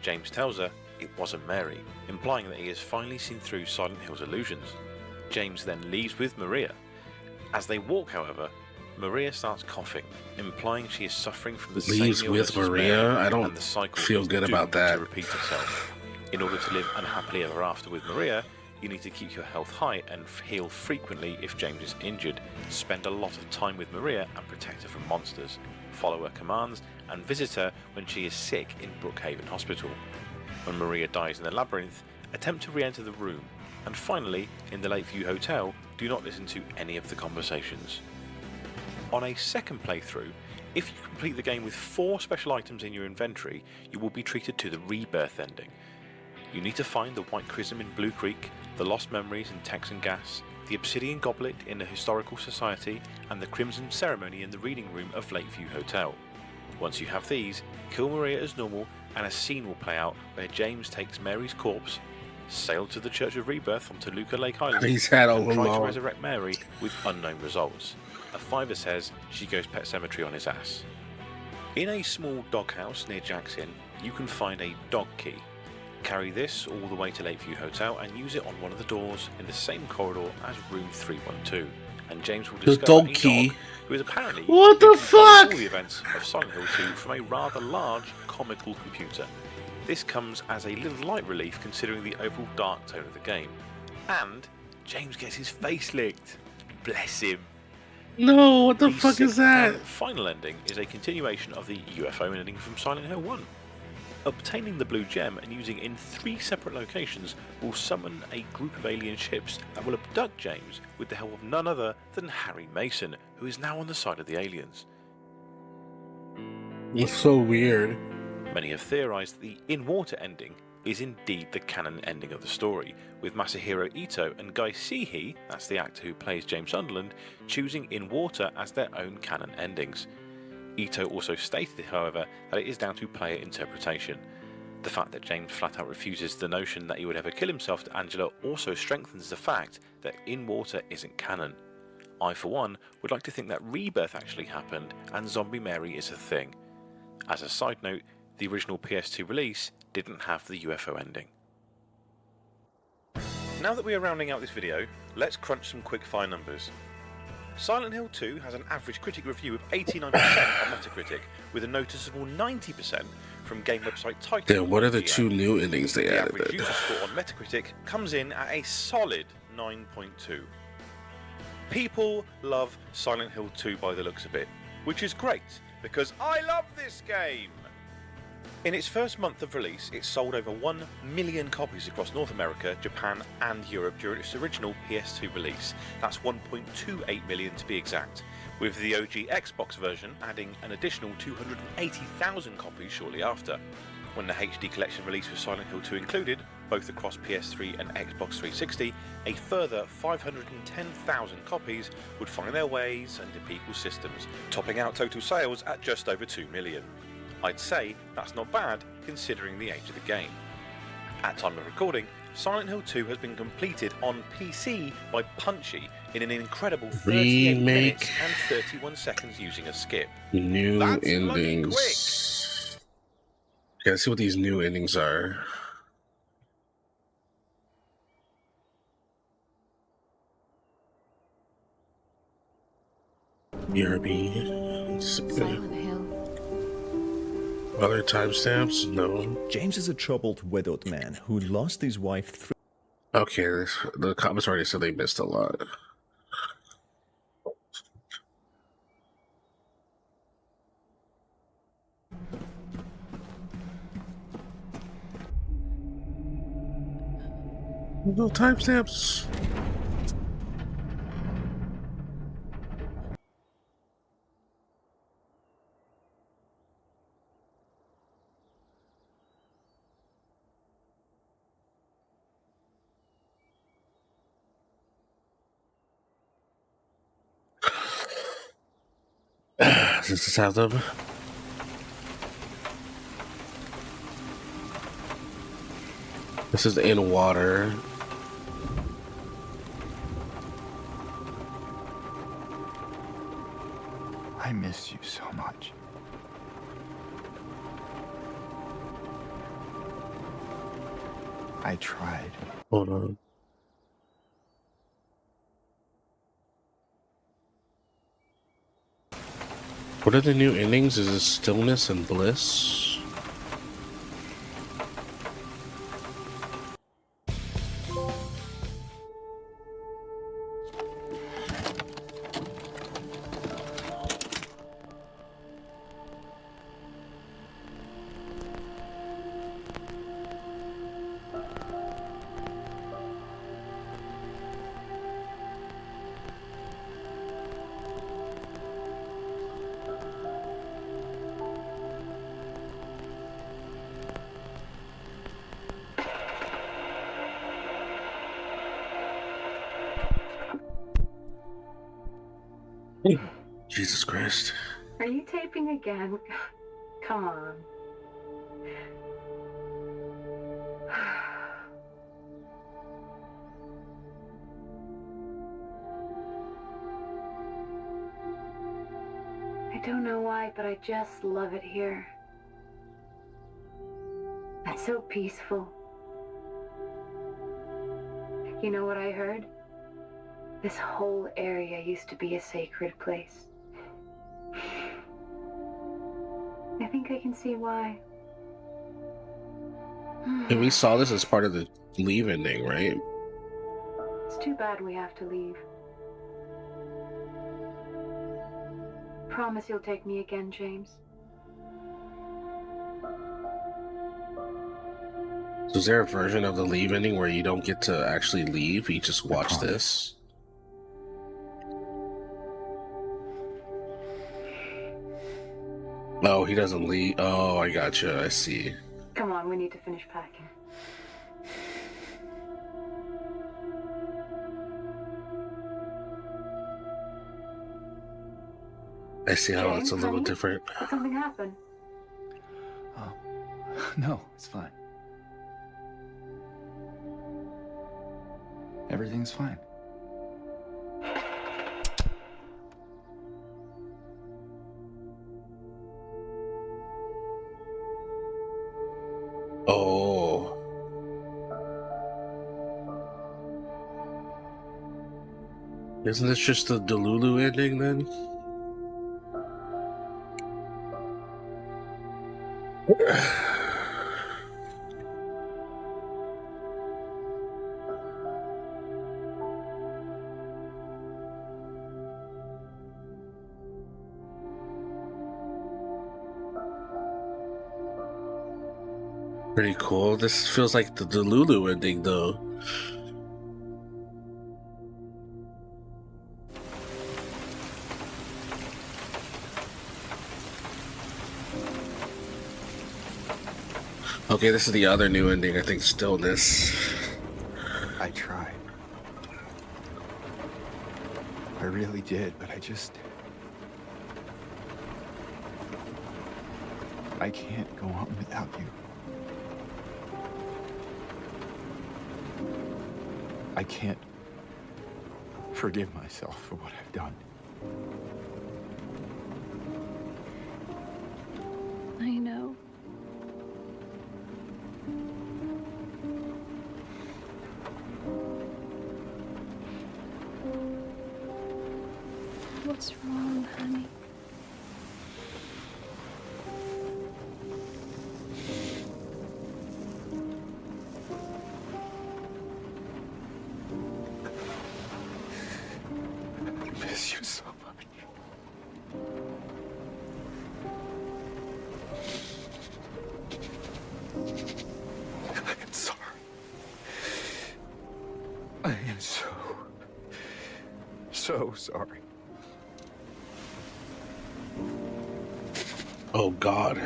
James tells her it wasn't Mary, implying that he has finally seen through Silent Hill's illusions. James then leaves with Maria. As they walk, however, Maria starts coughing, implying she is suffering from the Leaves same illness with as Maria? Mary, I don't and the cycle feel is good doomed about that. to repeat itself. In order to live unhappily ever after with Maria, you need to keep your health high and heal frequently if James is injured, spend a lot of time with Maria and protect her from monsters, follow her commands, and visit her when she is sick in Brookhaven Hospital. When Maria dies in the labyrinth, attempt to re-enter the room, and finally, in the Lakeview Hotel, do not listen to any of the conversations. On a second playthrough, if you complete the game with 4 special items in your inventory, you will be treated to the Rebirth ending. You need to find the White Chrism in Blue Creek, the Lost Memories in Texan Gas, the Obsidian Goblet in the Historical Society, and the Crimson Ceremony in the Reading Room of Lakeview Hotel. Once you have these, kill Maria as normal, and a scene will play out where James takes Mary's corpse, sail to the Church of Rebirth on Toluca Lake Island, He's had all and try to along. resurrect Mary with unknown results. A fiver says she goes Pet Cemetery on his ass. In a small doghouse near Jack's Inn, you can find a dog key. Carry this all the way to Lakeview Hotel and use it on one of the doors in the same corridor as room 312. And James will The discover dog a key? dog who is apparently What the been controlling fuck? all the events of Silent Hill 2 from a rather large comical computer. This comes as a little light relief considering the overall dark tone of the game. And James gets his face licked. Bless him. No, what the fuck is that? The final ending is a continuation of the UFO ending from Silent Hill 1. Obtaining the blue gem and using it in 3 separate locations will summon a group of alien ships that will abduct James with the help of none other than Harry Mason, who is now on the side of the aliens. It's so weird. Many have theorized that the in-water ending is indeed the canon ending of the story, with Masahiro Ito and Guy Seehee, that's the actor who plays James Sunderland, choosing In Water as their own canon endings. Ito also stated, however, that it is down to player interpretation. The fact that James flat out refuses the notion that he would ever kill himself to Angela also strengthens the fact that In Water isn't canon. I, for one, would like to think that Rebirth actually happened and Zombie Mary is a thing. As a side note, the original PS2 release didn't have the UFO ending. Now that we are rounding out this video, let's crunch some quick-fire numbers. Silent Hill 2 has an average critic review of 89% on Metacritic, with a noticeable 90% from game website Titan. Then what are the 2 new endings they added? The average user score on Metacritic comes in at a solid 9.2. People love Silent Hill 2 by the looks of it, which is great, because I love this game! In its first month of release, it sold over 1 million copies across North America, Japan and Europe during its original PS2 release. That's 1.28 million to be exact, with the OG Xbox version adding an additional 280,000 copies shortly after. When the HD collection release with Silent Hill 2 included, both across PS3 and Xbox 360, a further 510,000 copies would find their ways into people's systems, topping out total sales at just over 2 million. I'd say that's not bad considering the age of the game. At time of recording, Silent Hill 2 has been completed on PC by Punchy in an incredible 38 minutes and 31 seconds using a skip. New endings. Okay, let's see what these new endings are. BRB. Silent Hill. Other timestamps? No. James is a troubled, widowed man who lost his wife Okay, the comments already said they missed a lot. No timestamps. Does this have them? This is In Water. I miss you so much. I tried. Hold on. What are the new endings? Is it Stillness and Bliss? Jesus Christ. Are you taping again? Come on. I don't know why, but I just love it here. It's so peaceful. You know what I heard? This whole area used to be a sacred place. I think I can see why. And we saw this as part of the Leave ending, right? It's too bad we have to leave. promise you'll take me again, James? So is there a version of the leave ending where you don't get to actually leave? You just watch this? Oh, he doesn't leave. Oh, I gotcha. I see. Come on, we need to finish packing. I see how James, it's a little honey? different. Did something happen? Oh, no, it's fine. Everything's fine. Oh. Isn't this just the Delulu ending then? Pretty cool. This feels like the Delulu ending though. Okay, this is the other new ending, I think, Stillness. I tried. I really did, but I can't go on without you. I can't forgive myself for what I've done. I know. What's wrong, honey? I miss you so much. I am sorry. I am so sorry. Oh God.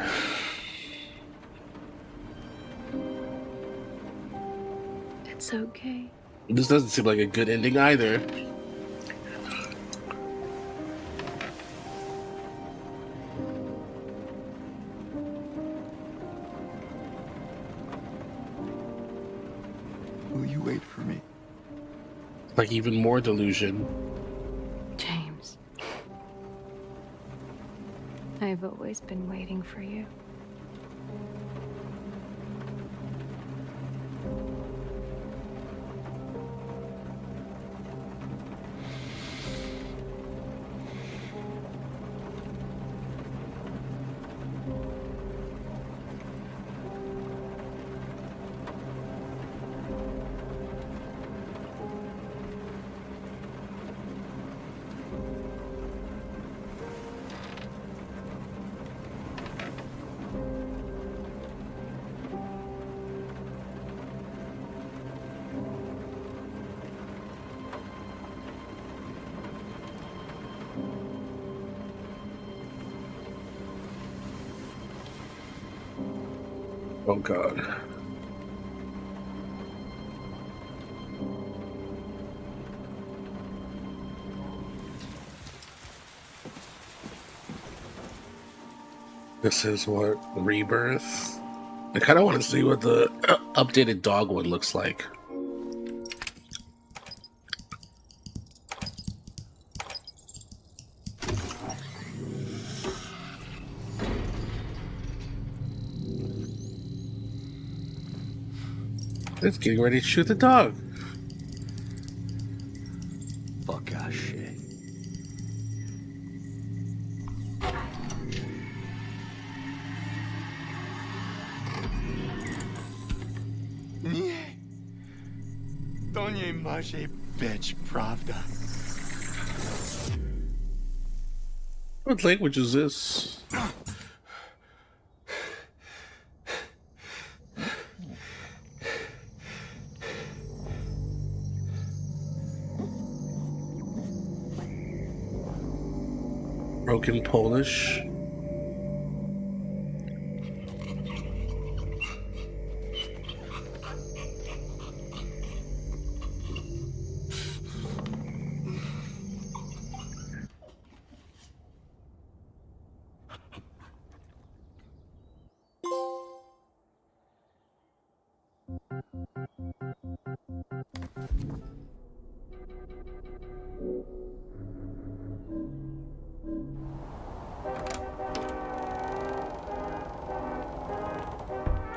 It's okay. This doesn't seem like a good ending either. Will you wait for me? Like even more delusion. James. I've always been waiting for you. Oh God. This is what? Rebirth? I kind of want to see what the updated dog one looks like. It's getting ready to shoot the dog. Fuck ass shit. Nie. To nie może być prawda. What language is this? Broken Polish.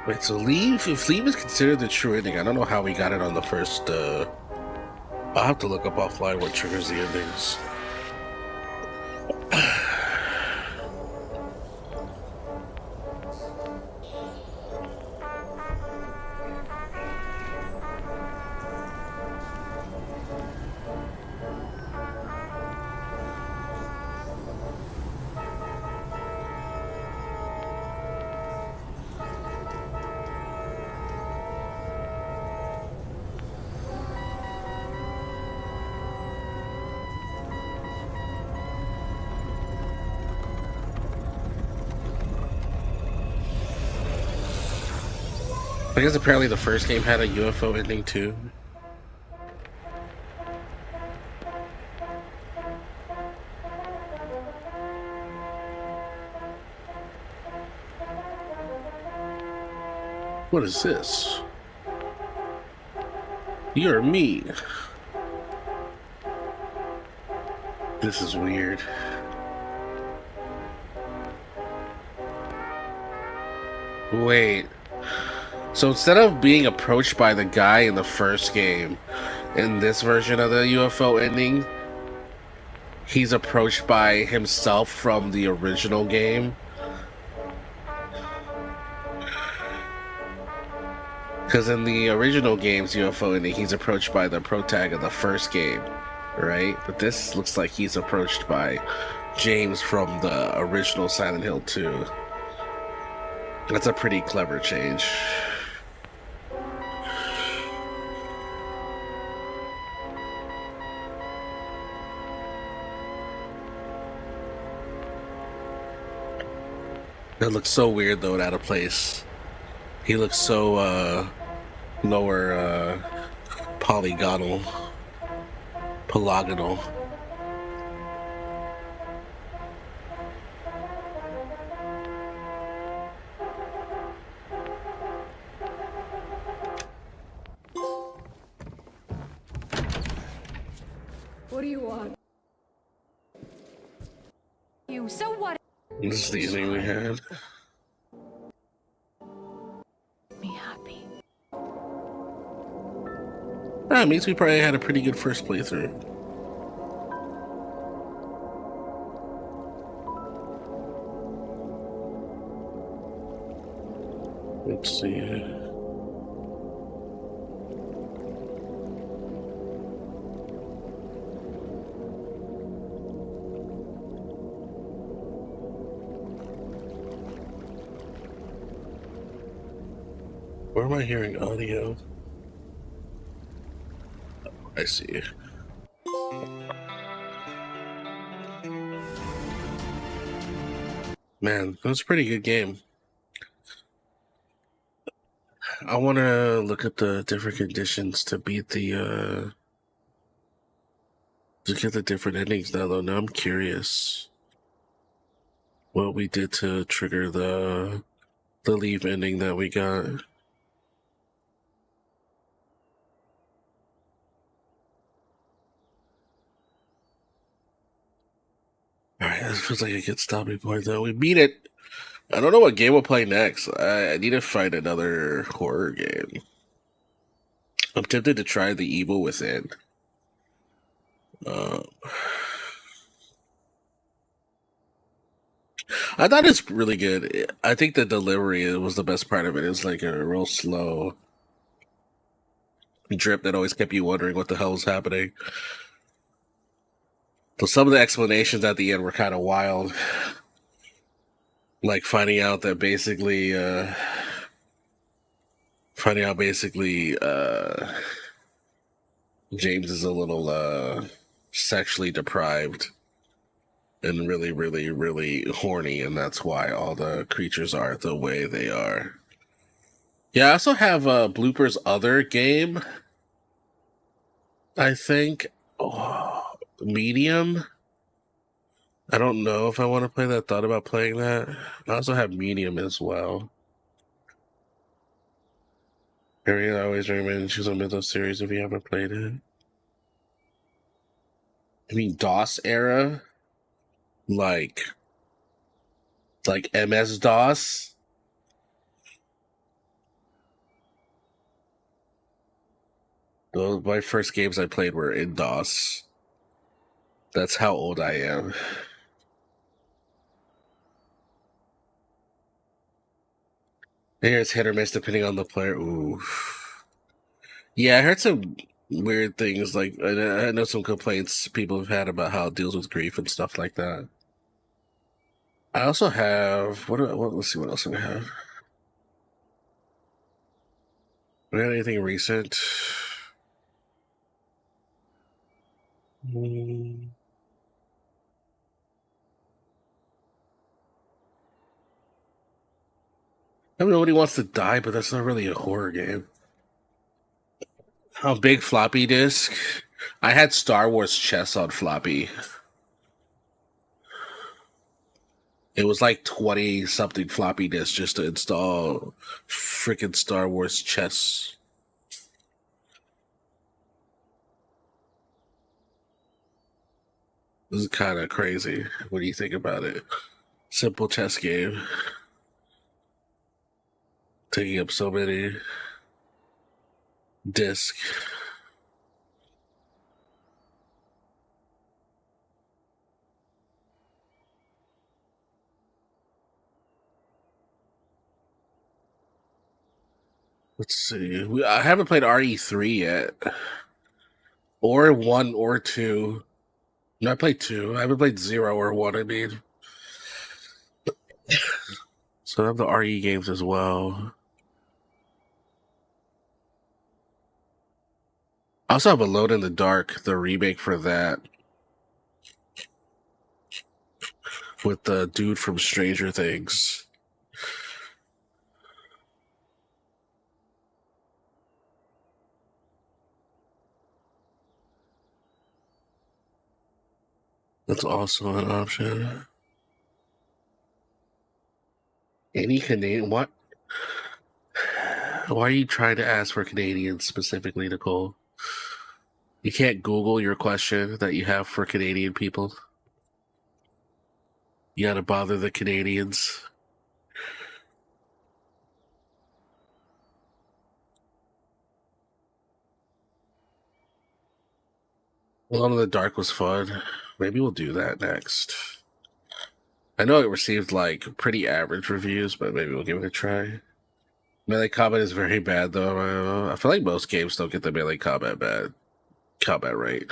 Wait, so Leave? If Leave is considered the true ending, I don't know how we got it on the first, I'll have to look up offline what triggers the endings. I guess apparently the first game had a UFO ending too. What is this? You're me. This is weird. Wait. So instead of being approached by the guy in the first game, in this version of the UFO ending, he's approached by himself from the original game. Because in the original game's UFO ending, he's approached by the protagonist of the first game, right? But this looks like he's approached by James from the original Silent Hill 2. That's a pretty clever change. That looks so weird though, and out of place. He looks so lower polygonal. What do you want? So what? This is the ending we had. Me happy. That means we probably had a pretty good first playthrough. Let's see. Where am I hearing audio? I see. Man, that was a pretty good game. I want to look at the different conditions to beat the, to get the different endings now, though. Now I'm curious what we did to trigger the Leave ending that we got. Alright, this feels like a good stopping point, though. We beat it. I don't know what game we'll play next. I need to find another horror game. I'm tempted to try The Evil Within. I thought it's really good. I think the delivery was the best part of it. It's like a real slow drip that always kept you wondering what the hell is happening. So some of the explanations at the end were kind of wild. Like finding out basically James is a little sexually deprived and really, really, really horny, and that's why all the creatures are the way they are. Yeah, I also have Blooper's other game, I think. Oh, Medium. I don't know if I want to play that. Thought about playing that. I also have Medium as well. I always recommend choose a Mythos series if you haven't played it. I mean DOS era, like MS DOS. My first games I played were in DOS. That's how old I am. Here it's hit or miss depending on the player. Ooh. Yeah, I heard some weird things. Like I know some complaints people have had about how it deals with grief and stuff like that. I also have let's see what else I have. We got anything recent? I mean, nobody wants to die, but that's not really a horror game. How big floppy disk? I had Star Wars chess on floppy. It was like 20 something floppy disks just to install freaking Star Wars chess. This is kind of crazy when you think about it. Simple chess game. Taking up so many disks. Let's see. I haven't played RE3 yet. Or 1 or 2. No, I played 2. I haven't played 0 or 1, I mean. So I have the RE games as well. I also have Alone in the Dark, the remake for that. With the dude from Stranger Things. That's also an option. Any Canadian? What? Why are you trying to ask for Canadians specifically, Nicole? You can't Google your question that you have for Canadian people. You gotta bother the Canadians. Alone in the Dark was fun. Maybe we'll do that next. I know it received like pretty average reviews, but maybe we'll give it a try. Melee combat is very bad though. I feel like most games don't get the melee combat right.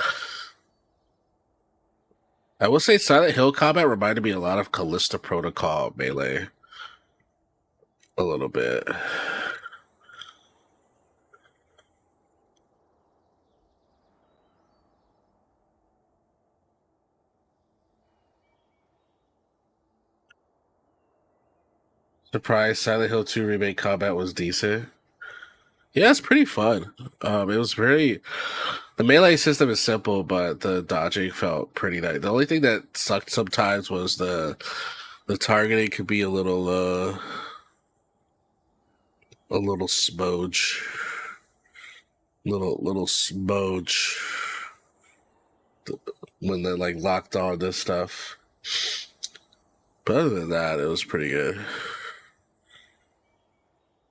I will say Silent Hill combat reminded me a lot of Callisto Protocol melee. A little bit. Surprise, Silent Hill 2 remake combat was decent. Yeah, it's pretty fun. It was very... The melee system is simple, but the dodging felt pretty nice. The only thing that sucked sometimes was the targeting could be a little smudge. Little smudge. When they like locked on this stuff. But other than that, it was pretty good.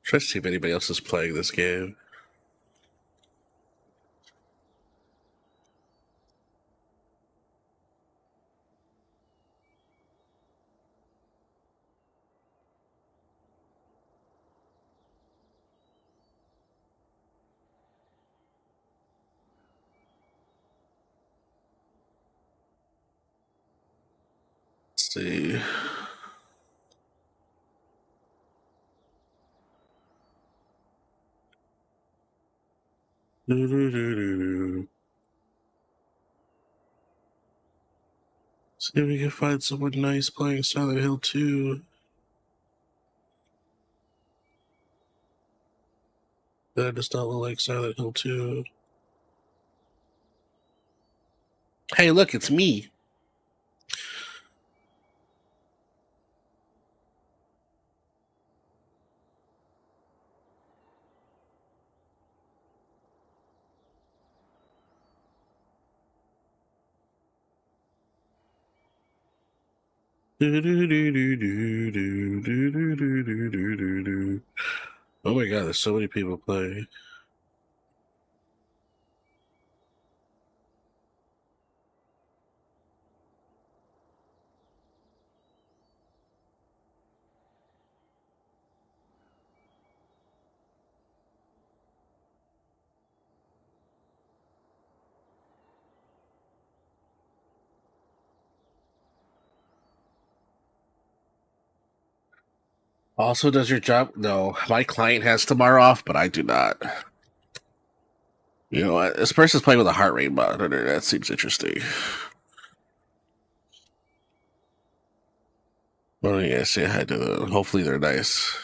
Try to see if anybody else is playing this game. see. See if we can find someone nice playing Silent Hill 2. That does not look like Silent Hill 2. Hey, look, it's me. Oh my god, there's so many people playing. Also, does your job? No, my client has tomorrow off, but I do not. You know what? This person's playing with a heart rate monitor. That seems interesting. Oh yeah, say hi to them. Hopefully they're nice.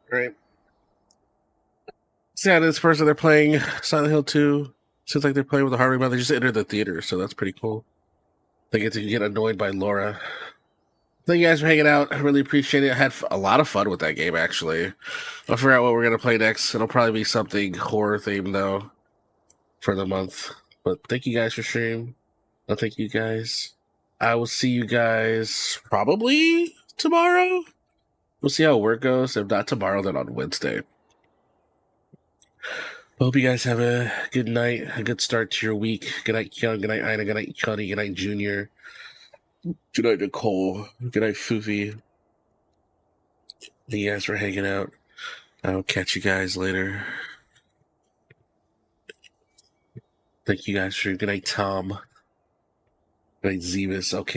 Right. So yeah, this person, they're playing Silent Hill 2. Seems like they're playing with a heart rate monitor. They just entered the theater, so that's pretty cool. They get to get annoyed by Laura. Thank you guys for hanging out. I really appreciate it. I had a lot of fun with that game, actually. I'll figure out what we're going to play next. It'll probably be something horror-themed, though, for the month. But thank you guys for streaming. I'll thank you guys. I will see you guys probably tomorrow. We'll see how work goes. If not tomorrow, then on Wednesday. I hope you guys have a good night, a good start to your week. Good night, Kyung. Good night, Ina. Good night, Chunny. Good night, Junior. Good night, Nicole. Good night, Foofy. Thank you guys for hanging out. I'll catch you guys later. Thank you guys for good night, Tom. Good night, Zevis. Okay.